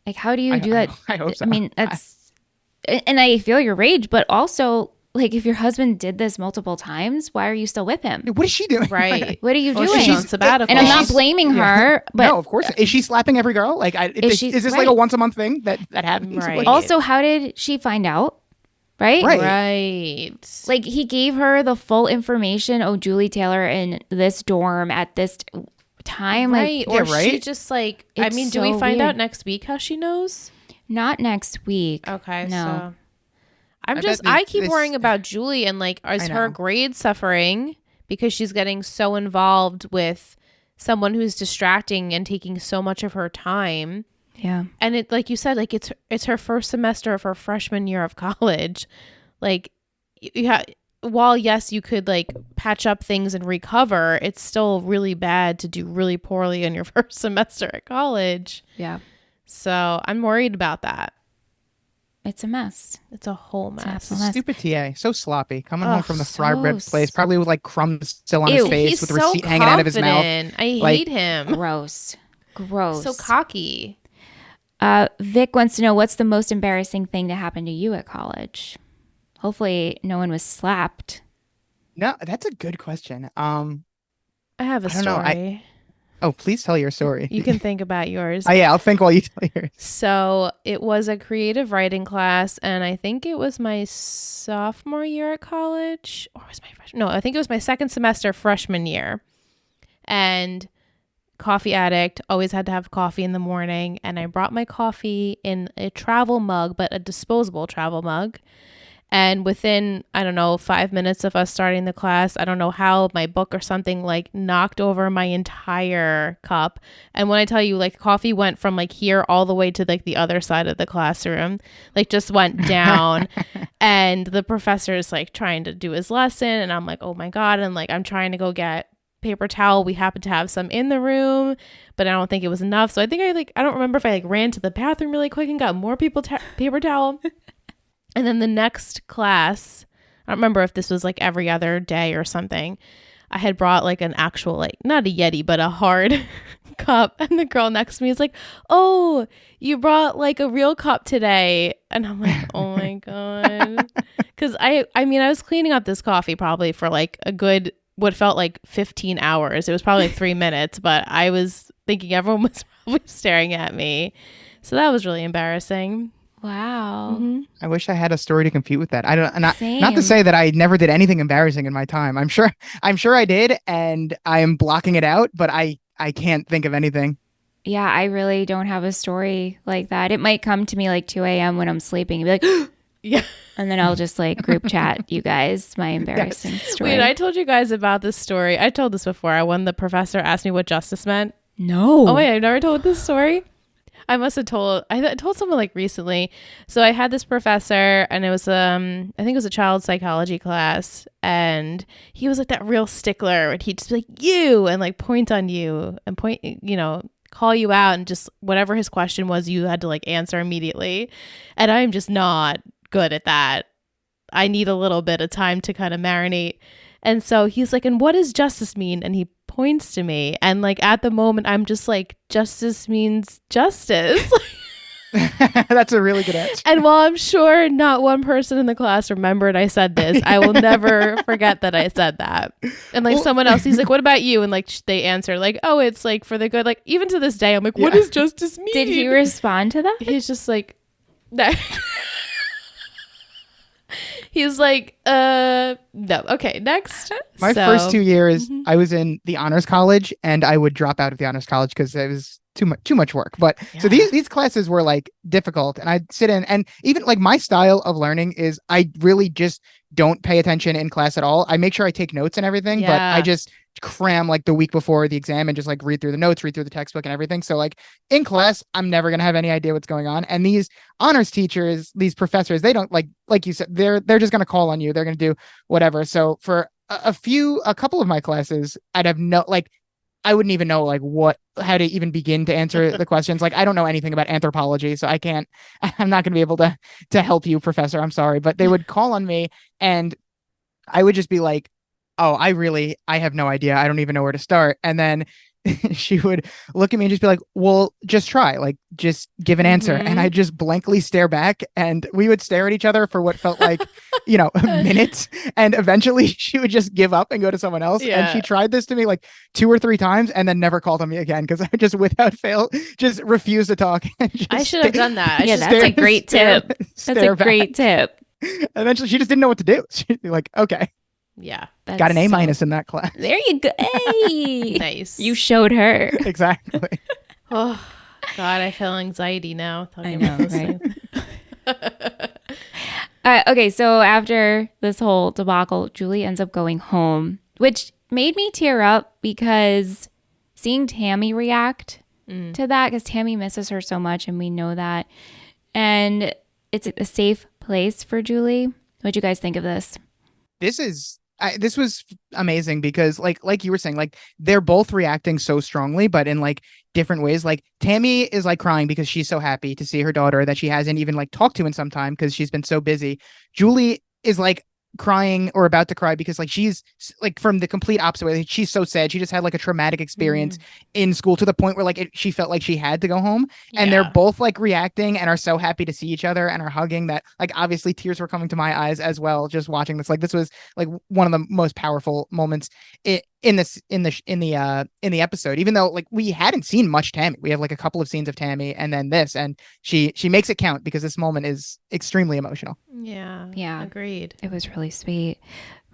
Like, how do you do that? I hope so. I mean, and I feel your rage, but also, like, if your husband did this multiple times, why are you still with him? What is she doing? Right. What are you doing? She's on sabbatical. And I'm not blaming her, but no, of course. Is she slapping every girl? Like, is this like a once a month thing that happens? Right. Also, how did she find out? Right. Like, he gave her the full information. Oh, Julie Taylor in this dorm at this time. Right. Like, or she just like, I mean, do we find out next week how she knows? Not next week. Okay. No. So I keep worrying about Julie, and like, is her grade suffering because she's getting so involved with someone who's distracting and taking so much of her time? Yeah. And it, like you said, like, it's her first semester of her freshman year of college. Like, while yes, you could like patch up things and recover, it's still really bad to do really poorly in your first semester at college. Yeah. So I'm worried about that. It's a mess. It's a whole mess. Stupid TA. So sloppy. Coming home from the fry bread place, probably with like crumbs still on his face, with the receipt hanging out of his mouth. I hate him. Gross. So cocky. Vic wants to know, what's the most embarrassing thing that happened to you at college? Hopefully no one was slapped. No, that's a good question. I have a story. Oh, please tell your story. You can think about yours. Oh, yeah, I'll think while you tell yours. So it was a creative writing class, and I think it was my sophomore year at college, or was my freshman? No, I think it was my second semester freshman year. And coffee addict, always had to have coffee in the morning, and I brought my coffee in a travel mug, but a disposable travel mug. And within, I don't know, 5 minutes of us starting the class, I don't know how, my book or something like knocked over my entire cup. And when I tell you, like, coffee went from like here all the way to like the other side of the classroom, like just went down. And the professor is like trying to do his lesson. And I'm like, oh my God. And like, I'm trying to go get paper towel. We happen to have some in the room, but I don't think it was enough. So I think I don't remember if I like ran to the bathroom really quick and got more paper towel. And then the next class, I don't remember if this was like every other day or something, I had brought like an actual, like, not a Yeti, but a hard cup. And the girl next to me is like, oh, you brought like a real cup today. And I'm like, oh my God. Because I mean, I was cleaning up this coffee probably for like a good, what felt like 15 hours. It was probably like 3 minutes, but I was thinking everyone was probably staring at me. So that was really embarrassing. Wow. Mm-hmm. I wish I had a story to compete with that. I don't, not Same. to say that I never did anything embarrassing in my time. I'm sure I did, and I am blocking it out, but I can't think of anything. Yeah, I really don't have a story like that. It might come to me like 2 a.m. when I'm sleeping and be like, yeah. And then I'll just like group chat you guys my embarrassing story. Wait, I told you guys about this story. I told this before. When the professor asked me what justice meant. No. Oh wait, I've never told this story. I must have told. I told someone like recently. So I had this professor, and it was I think it was a child psychology class, and he was like that real stickler, and he'd just be like you, and like point on you, and point, call you out, and just whatever his question was, you had to like answer immediately. And I'm just not good at that. I need a little bit of time to kind of marinate. And so he's like, and what does justice mean? And he points to me. And like at the moment, I'm just like, justice means justice. That's a really good answer. And while I'm sure not one person in the class remembered I said this, I will never forget that I said that. And like someone else, he's like, what about you? And like they answer like, oh, it's like for the good. Like even to this day, I'm like, what does justice mean? Did he respond to that? He's just like, no. He's like, no. Okay, next. My first 2 years, I was in the honors college, and I would drop out of the honors college because it was too much work. But so these classes were like difficult, and I'd sit in, and even like my style of learning is I really just don't pay attention in class at all. I make sure I take notes and everything, but I just cram like the week before the exam and just like read through the notes, read through the textbook and everything. So like in class, I'm never going to have any idea what's going on. And these honors teachers, these professors, they don't like you said, they're just going to call on you. They're going to do whatever. So for a couple of my classes, I'd have I wouldn't even know how to even begin to answer the questions. Like, I don't know anything about anthropology, so I'm not going to be able to help you, professor. I'm sorry. But they would call on me, and I would just be like, oh, I have no idea. I don't even know where to start. And then she would look at me and just be like, well, just try, like, just give an answer. And I just blankly stare back, and we would stare at each other for what felt like, minutes. And eventually she would just give up and go to someone else. Yeah. And she tried this to me like 2 or 3 times and then never called on me again, because I just without fail just refused to talk. I should have done that. Yeah, that's a great tip. That's a great tip. Eventually she just didn't know what to do. She'd be like, okay. Yeah. Got an A- in that class. There you go. Hey. Nice. You showed her. Exactly. Oh, God, I feel anxiety now. I know, right? Okay, so after this whole debacle, Julie ends up going home, which made me tear up because seeing Tammy react to that, because Tammy misses her so much, and we know that. And it's a safe place for Julie. What'd you guys think of this? This was amazing because like you were saying, like they're both reacting so strongly, but in like different ways. Like Tammy is like crying because she's so happy to see her daughter that she hasn't even like talked to in some time because she's been so busy. Julie is like crying or about to cry because like she's like from the complete opposite way. She's so sad. She just had like a traumatic experience in school to the point where like she felt like she had to go home. And they're both like reacting and are so happy to see each other and are hugging that like obviously tears were coming to my eyes as well just watching this. Like this was like one of the most powerful moments in the episode, even though like we hadn't seen much Tammy. We have like a couple of scenes of Tammy and then this, and she makes it count because this moment is extremely emotional. Yeah, agreed. It was really sweet.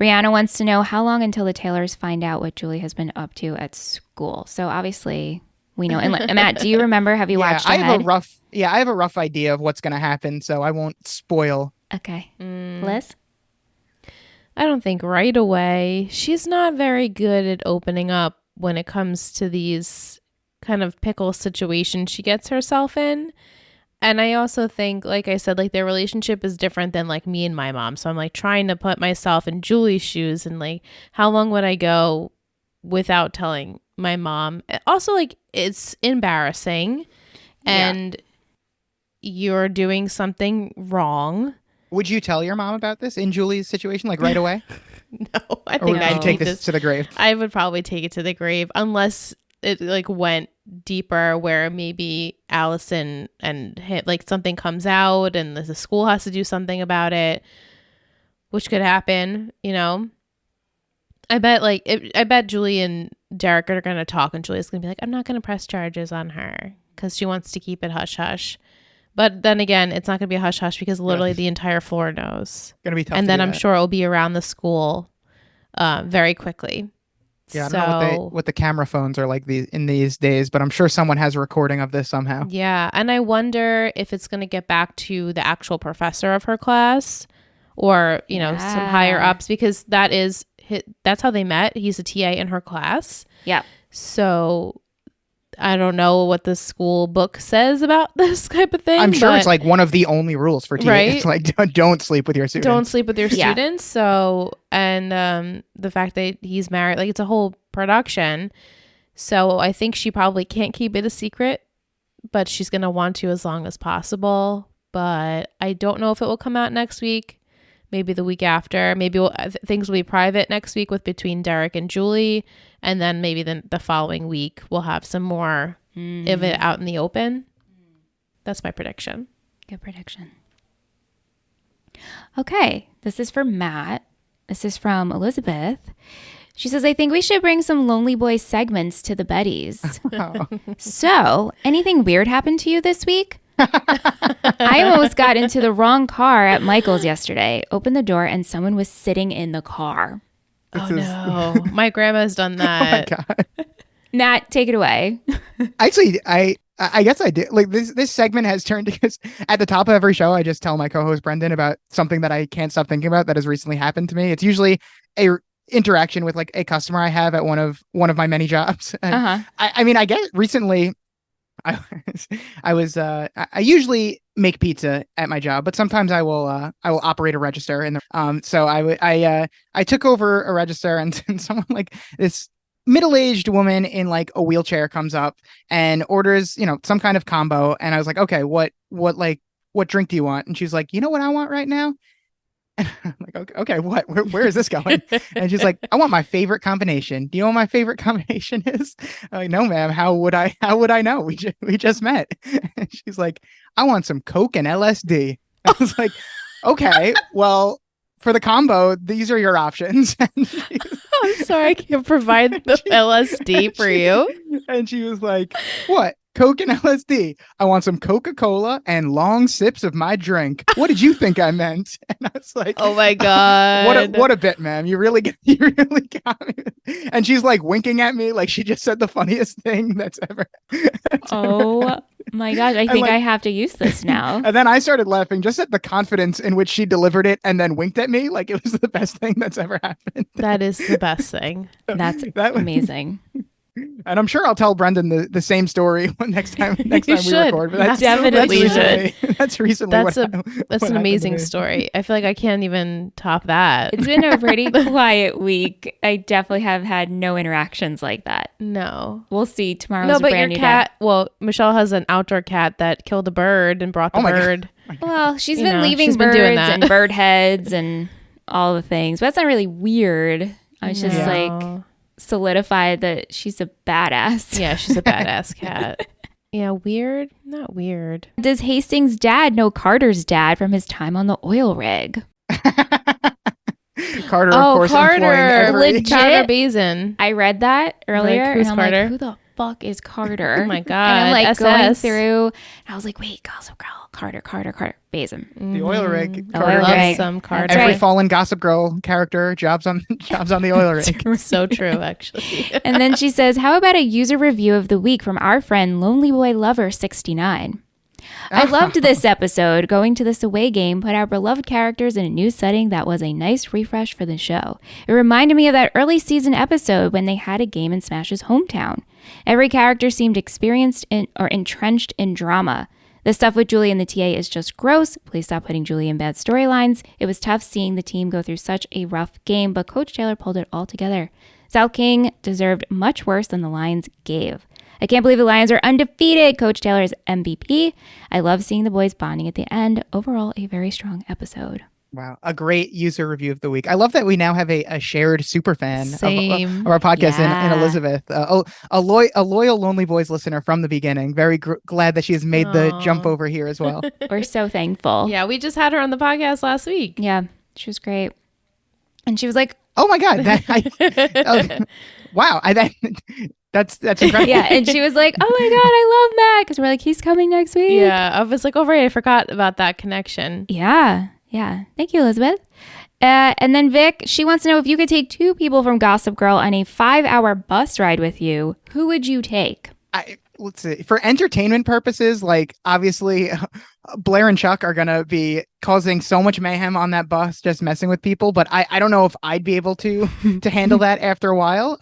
Rihanna wants to know how long until the Taylors find out what Julie has been up to at school. So obviously we know. And Matt, do you remember? Have you watched ahead? I have a rough idea of what's going to happen, so I won't spoil Okay. Liz? I don't think right away. She's not very good at opening up when it comes to these kind of pickle situations she gets herself in. And I also think, like I said, like their relationship is different than like me and my mom. So I'm like trying to put myself in Julie's shoes and like how long would I go without telling my mom? Also, like it's embarrassing and you're doing something wrong. Would you tell your mom about this in Julie's situation, like right away? No, I Or think would I'd you take this to the grave? I would probably take it to the grave unless it like went deeper where maybe Allison and like something comes out and the school has to do something about it, which could happen, you know. I bet Julie and Derek are going to talk and Julie's going to be like, I'm not going to press charges on her because she wants to keep it hush hush. But then again, it's not going to be a hush hush because literally the entire floor knows. Gonna be tough. And then I'm sure it'll be around the school very quickly. Yeah, I don't know what the camera phones are like in these days, but I'm sure someone has a recording of this somehow. Yeah, and I wonder if it's going to get back to the actual professor of her class or, you know, some higher ups because that's how they met. He's a TA in her class. Yeah. So I don't know what the school book says about this type of thing. I'm sure it's like one of the only rules for TAs. Right? It's like don't sleep with your students. Don't sleep with your students. So, and the fact that he's married, like it's a whole production. So I think she probably can't keep it a secret, but she's going to want to as long as possible. But I don't know if it will come out next week. Maybe the week after. Maybe things will be private next week between Derek and Julie. And then maybe the following week we'll have some more of it out in the open. That's my prediction. Good prediction. Okay. This is for Matt. This is from Elizabeth. She says, I think we should bring some Lonely Boy segments to the Bettys. Oh. So, anything weird happened to you this week? I almost got into the wrong car at Michael's yesterday. Opened the door and someone was sitting in the car. No. My grandma's done that. Oh my God. Nat, take it away. Actually, I guess I did. Like this segment has turned because at the top of every show, I just tell my co-host Brendan about something that I can't stop thinking about that has recently happened to me. It's usually a interaction with like a customer I have at one of my many jobs. And I mean, I guess recently I usually make pizza at my job, but sometimes I will operate a register and so I took over a register and someone like this middle-aged woman in like a wheelchair comes up and orders, you know, some kind of combo. And I was like, okay, what drink do you want? And she's like, you know what I want right now? And I'm like, okay, what? Where is this going? And she's like, I want my favorite combination. Do you know what my favorite combination is? I'm like, no, ma'am. How would I know? We just met. And she's like, I want some Coke and LSD. I was like, okay, well, for the combo, these are your options. I'm sorry, I can't provide the LSD for you. And she was like, what? Coke and LSD. I want some Coca-Cola and long sips of my drink. What did you think I meant? And I was like, oh my God. What a bit, ma'am. You really got me. And she's like winking at me like she just said the funniest thing that's ever. Oh my gosh. I think I have to use this now. And then I started laughing just at the confidence in which she delivered it and then winked at me like it was the best thing that's ever happened. That is the best thing. That's amazing. And I'm sure I'll tell Brendan the same story next time we record. But that's definitely that's recently. That's an amazing story. I feel like I can't even top that. It's been a pretty quiet week. I definitely have had no interactions like that. No, we'll see. Tomorrow's a brand new cat. day. Well, Michelle has an outdoor cat that killed a bird and brought the bird. Well, she's been leaving birds and bird heads and all the things. But that's not really weird. I was just like solidified that she's a badass. Yeah, she's a badass cat. Yeah, weird? Not weird. Does Hastings' dad know Carter's dad from his time on the oil rig? Carter, of course, Carter, legit. Carter Bazin. I read that earlier, who's and I'm Carter? like, who the fuck is Carter? Oh my God. And I'm like SS. going through, and I was like, wait, Gossip Girl, Carter, Bazin. The oil rig. I love some Carter. Every fallen Gossip Girl character jobs on the oil rig. So true, actually. And then she says, how about a user review of the week from our friend Lonely Boy Lover 69? I loved this episode. Going to this away game put our beloved characters in a new setting that was a nice refresh for the show. It reminded me of that early season episode when they had a game in Smash's hometown. Every character seemed experienced in or entrenched in drama. The stuff with Julie and the TA is just gross. Please stop putting Julie in bad storylines. It was tough seeing the team go through such a rough game, but Coach Taylor pulled it all together. Sal King deserved much worse than the Lions gave. I can't believe the Lions are undefeated. Coach Taylor is MVP. I love seeing the boys bonding at the end. Overall, a very strong episode. Wow. A great user review of the week. I love that we now have a shared super fan of our podcast in Elizabeth. A loyal Lonely Boys listener from the beginning. Very glad that she has made the jump over here as well. We're so thankful. Yeah, we just had her on the podcast last week. Yeah, she was great. And she was like, oh my God. Wow. That's incredible. Yeah, and she was like, oh my God, I love Matt. Because we're like, he's coming next week. Yeah, I was like, oh, right, I forgot about that connection. Yeah. Thank you, Elizabeth. And then Vic, she wants to know if you could take 2 people from Gossip Girl on a 5-hour bus ride with you, who would you take? Let's see. For entertainment purposes, like obviously Blair and Chuck are going to be causing so much mayhem on that bus, just messing with people. But I don't know if I'd be able to handle that after a while.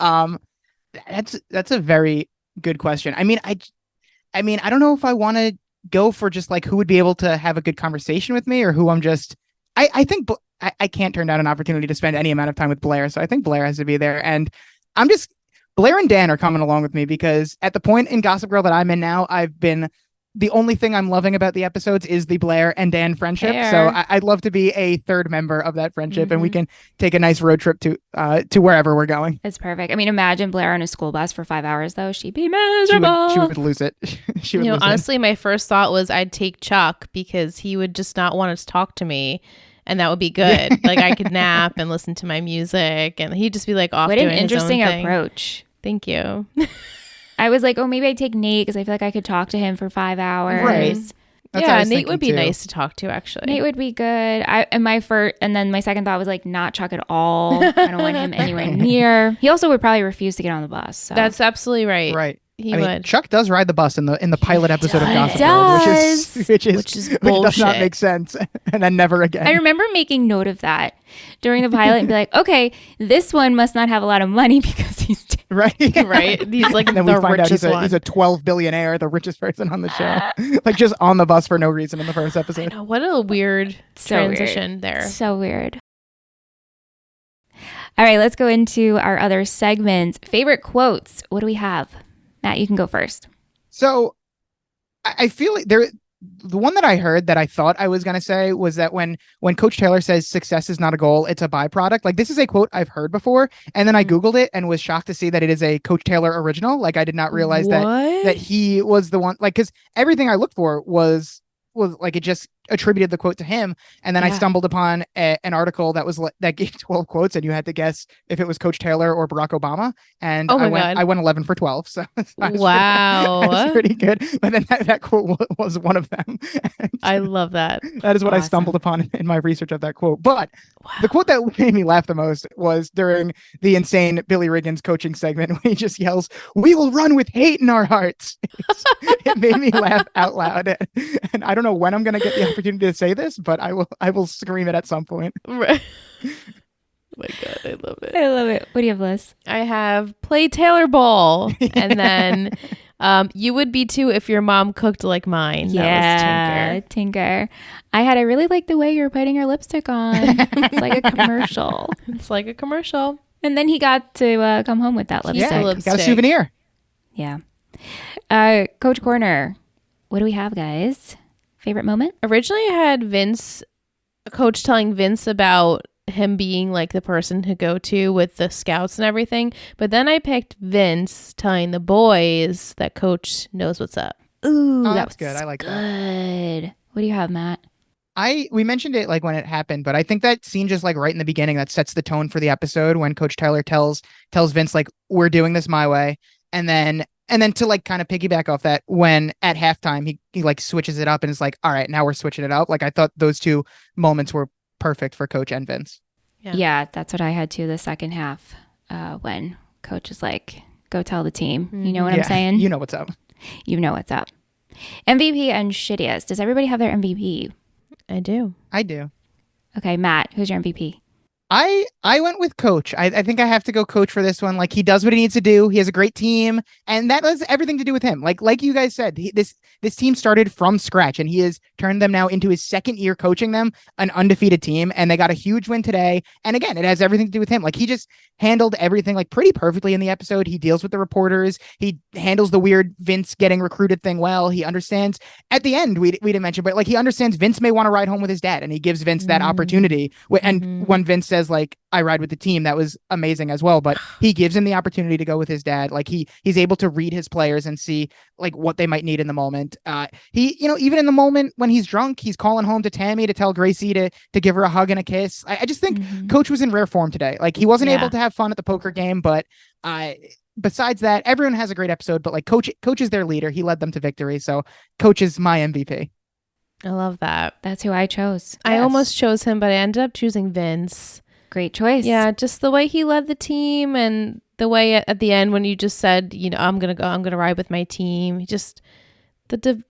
That's a very good question. I mean, I don't know if I want to go for just like who would be able to have a good conversation with me or who I'm just, I think I can't turn down an opportunity to spend any amount of time with Blair. So I think Blair has to be there. And Blair and Dan are coming along with me because at the point in Gossip Girl that I'm in now, the only thing I'm loving about the episodes is the Blair and Dan friendship. So I'd love to be a third member of that friendship and we can take a nice road trip to wherever we're going. It's perfect. I mean, imagine Blair on a school bus for 5 hours though. She'd be miserable. She would lose it. She would lose honestly, my first thought was I'd take Chuck because he would just not want to talk to me. And that would be good. Like I could nap and listen to my music and he'd just be like off doing his own thing. What an interesting approach. Thank you. I was like, oh, maybe I'd take Nate because I feel like I could talk to him for 5 hours. Right. Yeah, Nate would be nice to talk to, actually. Nate would be good. And then my second thought was like not Chuck at all. I don't want him anywhere near. He also would probably refuse to get on the bus. So. That's absolutely right. Right. He would. Chuck does ride the bus in the pilot episode of Gossip Girl, which does not make sense, and then never again. I remember making note of that during the pilot and be like, okay, this one must not have a lot of money because he's right. He's like and then the we find out richest one. He's a 12 billionaire, the richest person on the show, like just on the bus for no reason in the first episode. I know, what a weird transition there. So weird. All right, let's go into our other segments. Favorite quotes. What do we have? Matt, you can go first. So I feel like the one that I heard that I thought I was going to say was that when Coach Taylor says success is not a goal, it's a byproduct. Like this is a quote I've heard before. And then I Googled it and was shocked to see that it is a Coach Taylor original. Like I did not realize that he was the one, like, cause everything I looked for was like, it just attributed the quote to him. And then I stumbled upon an article that gave 12 quotes and you had to guess if it was Coach Taylor or Barack Obama. And I went 11 for 12. So wow, that's pretty good. But then that quote was one of them. I love that. That is what I stumbled upon in my research of that quote. But the quote that made me laugh the most was during the insane Billy Riggins coaching segment when he just yells, "We will run with hate in our hearts." It made me laugh out loud. And I don't know when I'm going to get the opportunity to say this, but I will scream it at some point. Right. Oh my God, I love it. I love it. What do you have, Liz? I have play Taylor Ball. And then you would be too if your mom cooked like mine. Yeah, that was Tinker. I really like the way you're putting your lipstick on. It's like a commercial. It's like a commercial. And then he got to come home with that lipstick. Yeah, got a souvenir. Yeah. Coach Corner, what do we have, guys? Favorite moment? Originally, I had Coach telling Vince about him being like the person to go to with the scouts and everything. But then I picked Vince telling the boys that Coach knows what's up. Ooh, that was good. I like that. What do you have, Matt? We mentioned it like when it happened, but I think that scene just like right in the beginning that sets the tone for the episode when Coach Taylor tells Vince like, we're doing this my way. And then to like kind of piggyback off that, when at halftime he like switches it up and is like, all right, now we're switching it up. Like I thought those two moments were perfect for Coach and Vince. Yeah, that's what I had too. The second half, when Coach is like, go tell the team. You know what I'm saying? You know what's up. You know what's up. MVP and shittiest. Does everybody have their MVP? I do. Okay, Matt, who's your MVP? I went with Coach. I think I have to go Coach for this one. Like, he does what he needs to do. He has a great team, and that has everything to do with him. Like you guys said, this team started from scratch, and he has turned them now into his second year coaching them, an undefeated team, and they got a huge win today. And again, it has everything to do with him. Like, he just handled everything like pretty perfectly in the episode. He deals with the reporters. He handles the weird Vince getting recruited thing well. He understands at the end, we didn't mention, but like, he understands Vince may want to ride home with his dad, and he gives Vince that opportunity. And when Vince says, like, I ride with the team, that was amazing as well. But he gives him the opportunity to go with his dad. Like, he's able to read his players and see like what they might need in the moment. He, even in the moment when he's drunk, he's calling home to Tammy to tell Gracie to give her a hug and a kiss. I just think Coach was in rare form today. Like, he wasn't able to have fun at the poker game, but besides that, everyone has a great episode. But like, Coach is their leader. He led them to victory. So Coach is my MVP. I love that. That's who I chose. I almost chose him, but I ended up choosing Vince. Great choice. Yeah, just the way he led the team, and the way at the end when you just said, I'm gonna ride with my team. Just the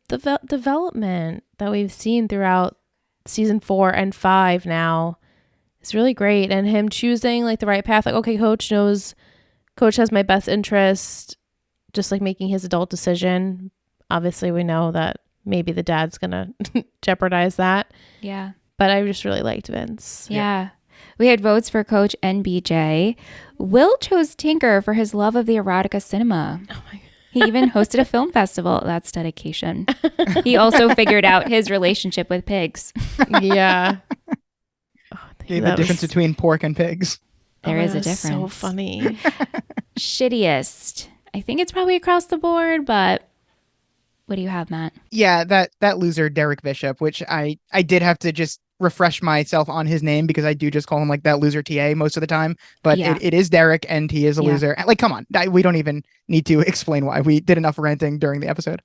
development that we've seen throughout season 4 and 5 now is really great, and him choosing like the right path. Like, okay, Coach has my best interest. Just like making his adult decision. Obviously, we know that maybe the dad's gonna jeopardize that. Yeah, but I just really liked Vince. Yeah. We had votes for Coach and BJ. Will chose Tinker for his love of the erotica cinema. Oh my God. He even hosted a film festival. That's dedication. He also figured out his relationship with pigs. Yeah. The difference between pork and pigs. There is a difference. So funny. Shittiest. I think it's probably across the board, but what do you have, Matt? Yeah, that loser, Derek Bishop, which I did have to just refresh myself on his name because I do just call him like that loser TA most of the time. But it is Derek, and he is a loser. Like, come on. We don't even need to explain why. We did enough ranting during the episode.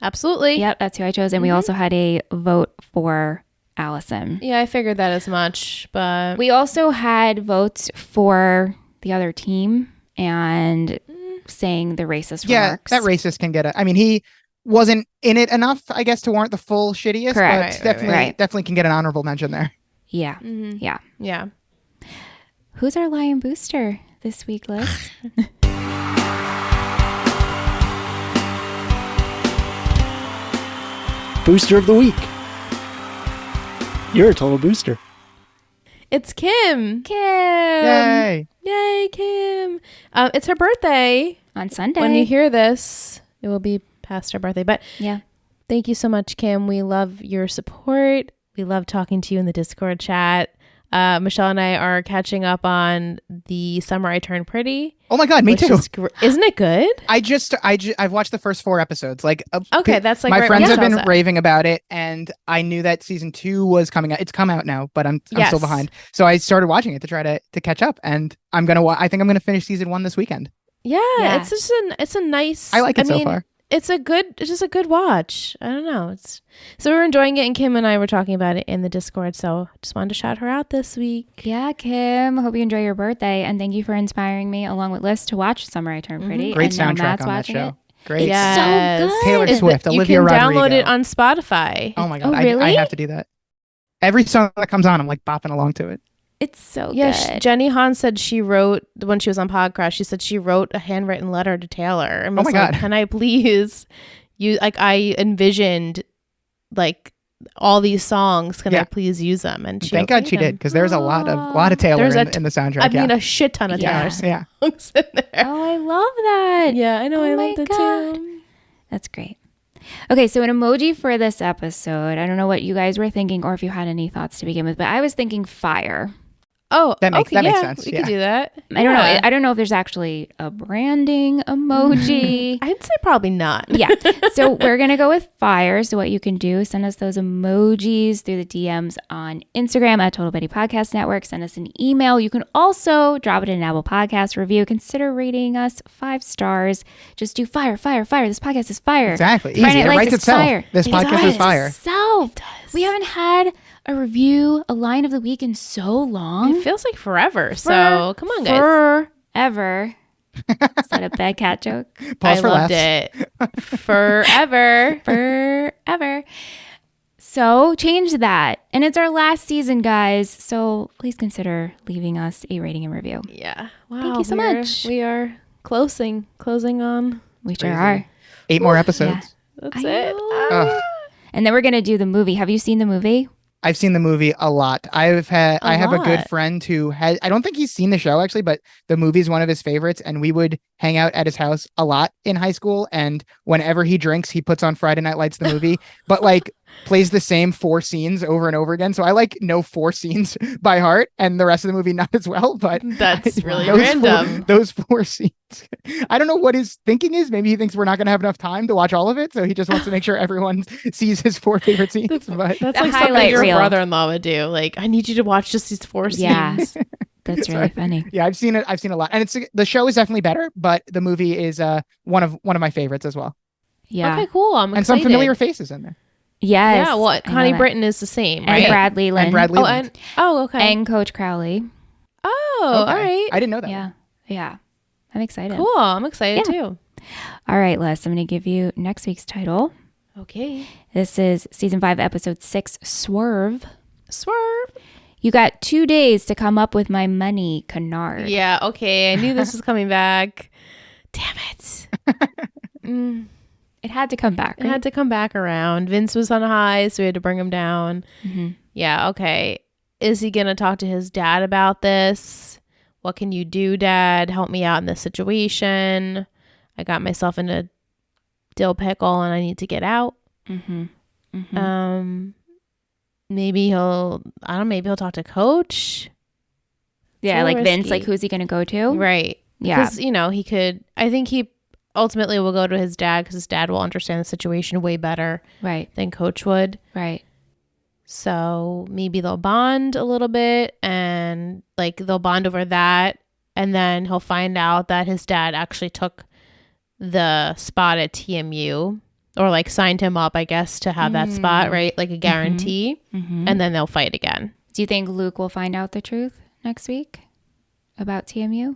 Absolutely. Yep, that's who I chose. And we also had a vote for Allison. Yeah, I figured that as much, but we also had votes for the other team and saying the racist remarks. Yeah, that racist can get he wasn't in it enough, I guess, to warrant the full shittiest. Correct. But definitely can get an honorable mention there. Yeah. Mm-hmm. Yeah. Who's our Lion Booster this week, Liz? Booster of the week. You're a total booster. It's Kim. Yay! Yay, Kim. It's her birthday. On Sunday. When you hear this, it will be past her birthday. But yeah, thank you so much, Kim. We love your support. We love talking to you in the Discord chat. Michelle and I are catching up on the Summer I Turned Pretty. Oh my God, me too. Isn't it good? I've watched the first 4 episodes. Like, okay, that's like my friends have been raving about it, and I knew that season 2 was coming out. It's come out now, but I'm still behind. So I started watching it to try to catch up, and I think I'm gonna finish season 1 this weekend. Yeah. It's just it's a nice. I like it so far. It's just a good watch. I don't know. So we're enjoying it, and Kim and I were talking about it in the Discord. So just wanted to shout her out this week. Yeah, Kim. Hope you enjoy your birthday, and thank you for inspiring me along with Liz to watch Summer I Turned Pretty. Great and soundtrack on that show. Great. Yes. So good. Taylor Swift, Olivia Rodrigo. You can Rodrigo. download it on Spotify. Oh my God, really? I have to do that. Every song that comes on, I'm like bopping along to it. It's so good. Jenny Han said she wrote, when she was on Podcast, she said she wrote a handwritten letter to Taylor. And was God. Can I please use, like, I envisioned like all these songs. Can I please use them? And thank God she did, because there's a lot of Taylor in the soundtrack. I mean, a shit ton of Taylor songs in there. Oh, I love that. Yeah, I know. I loved it too. That's great. Okay, so an emoji for this episode. I don't know what you guys were thinking or if you had any thoughts to begin with, but I was thinking fire. Oh, that makes sense. We could do that. I don't know. I don't know if there's actually a branding emoji. I'd say probably not. Yeah. So we're going to go with fire. So what you can do is send us those emojis through the DMs on Instagram at Total Betty Podcast Network. Send us an email. You can also drop it in an Apple Podcast review. Consider rating us 5 stars. Just do fire, fire, fire. This podcast is fire. Exactly. Easy. Friday It Night writes Lights is itself. fire. This podcast is fire. It does. We haven't had a review, a line of the week in so long. It feels like forever. So come on, guys. Forever. Is that a bad cat joke? Pause I for loved laughs. it. Forever. Forever. So change that. And it's our last season, guys. So please consider leaving us a rating and review. Yeah. Wow. Thank you so much. We are closing on. We sure Crazy. are. 8 more episodes. That's I it. know. And then we're going to do the movie. Have you seen the movie? I've seen the movie a lot. I have a good lot. friend who has, I don't think he's seen the show actually, but the movie's one of his favorites. And we would hang out at his house a lot in high school. And whenever he drinks, he puts on Friday Night Lights, the movie, but like plays the same 4 scenes over and over again. So I like know 4 scenes by heart and the rest of the movie not as well, but That's really those random. those 4 scenes. I don't know what his thinking is. Maybe he thinks we're not going to have enough time to watch all of it. So he just wants to make sure everyone sees his 4 favorite scenes. But That's The like something highlight your reel. brother-in-law would do. Like, I need you to watch just these 4 scenes. Yeah. That's really funny. yeah, I've seen it. I've seen a lot. And the show is definitely better, but the movie is one of my favorites as well. Yeah. Okay, cool. I'm And excited. some familiar faces in there. Yes. Yeah, well, I know Connie that. Britton is the same, And right? Bradley Lynn. And Bradley. Leland. Okay. And Coach Crowley. Oh, Okay. all right. I didn't know that. Yeah. I'm excited. Cool. I'm excited too. All right, Les, I'm going to give you next week's title. Okay. This is season 5, episode 6, Swerve. Swerve. You got 2 days to come up with my money, Kennard. Yeah, okay. I knew this was coming back. Damn it. It had to come back, It right? had to come back around. Vince was on a high, so we had to bring him down. Mm-hmm. Yeah, okay. Is he going to talk to his dad about this? What can you do, Dad? Help me out in this situation. I got myself in a dill pickle and I need to get out. Mm-hmm. Mm-hmm. Maybe he'll talk to Coach. Yeah, so like Vince, risky. like who's he going to go to? Right. Yeah. Because, I think he ultimately will go to his dad because his dad will understand the situation way better Right. than Coach would. Right. So maybe they'll bond a little bit and like they'll bond over that. And then he'll find out that his dad actually took the spot at TMU or like signed him up, I guess, to have that spot, right? Like a guarantee. Mm-hmm. And then they'll fight again. Do you think Luke will find out the truth next week about TMU?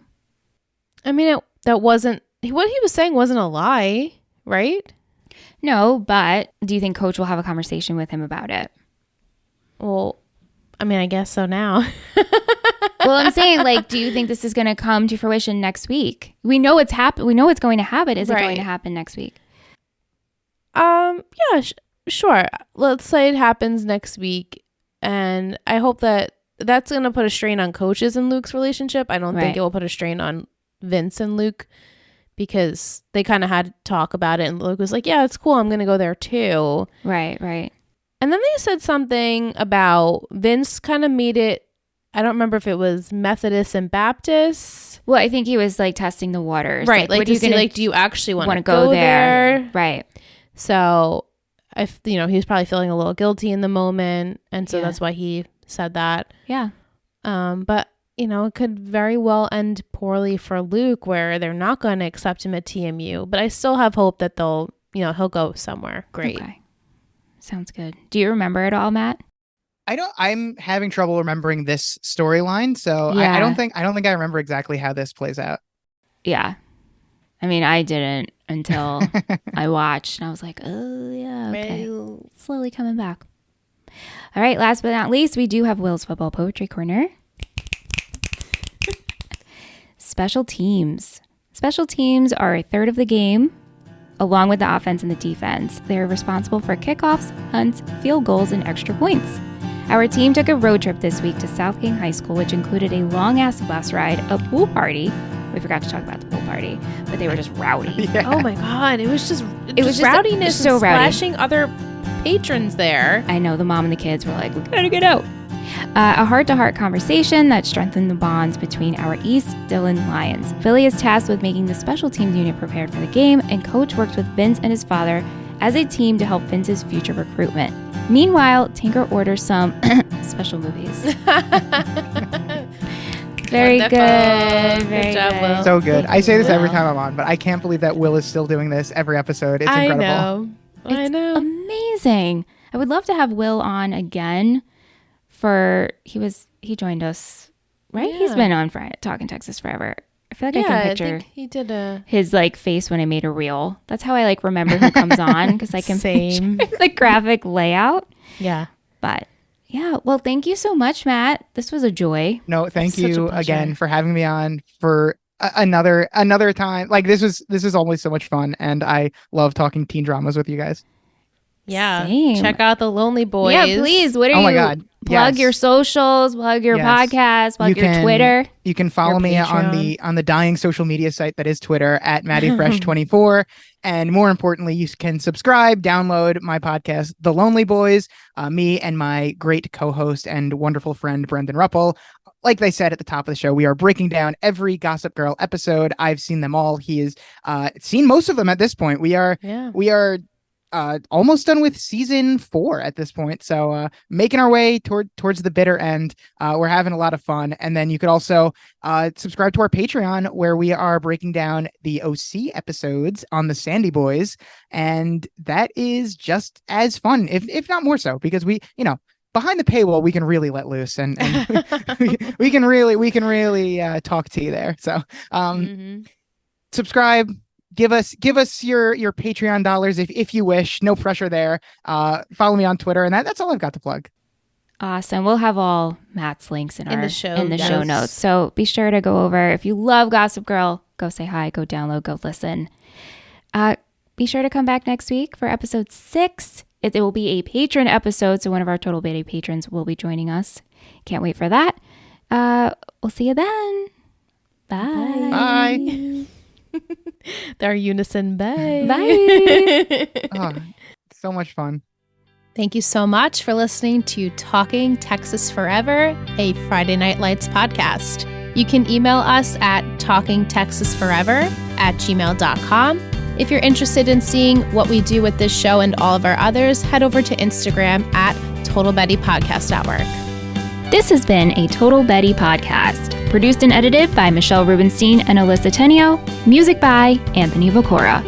I mean, that wasn't what he was saying wasn't a lie, right? No, but do you think Coach will have a conversation with him about it? Well, I mean, I guess so now. Well, I'm saying, like, do you think this is going to come to fruition next week? We know it's We know it's going to happen. Is it going to happen next week? Yeah, sure. Let's say it happens next week, and I hope that that's going to put a strain on Coach's and Luke's relationship. I don't think it will put a strain on Vince and Luke because they kind of had to talk about it, and Luke was like, "Yeah, it's cool. I'm going to go there too." Right. And then they said something about Vince kind of made it. I don't remember if it was Methodist and Baptist. Well, I think he was like testing the waters. Right. Like, what are you see, gonna do you actually want to go there? Right. So, he was probably feeling a little guilty in the moment. And so Yeah. that's why he said that. Yeah. But, it could very well end poorly for Luke where they're not going to accept him at TMU. But I still have hope that he'll go somewhere. Great. Okay. Sounds good. Do you remember it all, Matt? I'm having trouble remembering this storyline, so Yeah. I don't think I remember exactly how this plays out. Yeah. I mean, I didn't until I watched, and I was like, oh, yeah, okay. Slowly coming back. All right, last but not least, we do have Will's Football Poetry Corner. Special teams. Special teams are a third of the game, along with the offense and the defense. They're responsible for kickoffs, punts, field goals, and extra points. Our team took a road trip this week to South King High School, which included a long-ass bus ride, a pool party. We forgot to talk about the pool party, but they were just rowdy. Yeah. Oh my God. It was just just rowdiness so and rowdy. splashing other patrons there. I know the mom and the kids were like, we gotta get out. A heart-to-heart conversation that strengthened the bonds between our East Dillon Lions. Billy is tasked with making the special teams unit prepared for the game, and Coach works with Vince and his father as a team to help Vince's future recruitment. Meanwhile, Tinker orders some special movies. Very Wonderful. good. Very Good job, good. Will. So good. Thank I say you, this every Will. time I'm on, but I can't believe that Will is still doing this every episode. It's incredible. I It's know. amazing. I would love to have Will on again. He joined us, right? Yeah. He's been on Talking Texas forever. I feel like I can picture I think he did his like face when I made a reel. That's how I like remember who comes on, because I can Same. picture the graphic layout. Yeah. But yeah, well, thank you so much, Matt. This was a joy. No, thank Such a you pleasure. again for having me on for another time. Like this is always so much fun, and I love talking teen dramas with you guys. Yeah. Same. Check out the Lonely Boys. Yeah, please. What are Oh my you? God. Plug Yes. your socials, plug your Yes. podcast, plug You your can- Twitter. You can follow Your me Patreon. on the dying social media site that is Twitter at MaddieFresh24. And more importantly, you can subscribe, download my podcast, The Lonely Boys, me and my great co-host and wonderful friend, Brendan Ruppel. Like they said at the top of the show, we are breaking down every Gossip Girl episode. I've seen them all. He has seen most of them at this point. We are almost done with season 4 at this point, so making our way towards the bitter end. We're having a lot of fun. And then you could also subscribe to our Patreon, where we are breaking down the OC episodes on the Sandy Boys, and that is just as fun, if not more so, because we, behind the paywall, we can really let loose, and we can really talk tea there. So subscribe. Give us your Patreon dollars if you wish. No pressure there. Follow me on Twitter, and that's all I've got to plug. Awesome. We'll have all Matt's links in the show notes. So be sure to go over. If you love Gossip Girl, go say hi, go download, go listen. Be sure to come back next week for episode 6. It will be a patron episode, so one of our Total Betty patrons will be joining us. Can't wait for that. We'll see you then. Bye. Bye. Our unison bye. Bye. Oh, so much fun. Thank you so much for listening to Talking Texas Forever, a Friday Night Lights podcast. You can email us at talkingtexasforever@gmail.com. If you're interested in seeing what we do with this show and all of our others, head over to Instagram at Total Betty Podcast Network. This has been a Total Betty podcast, produced and edited by Michelle Rubenstein and Alyssa Tenio, music by Anthony Vocora.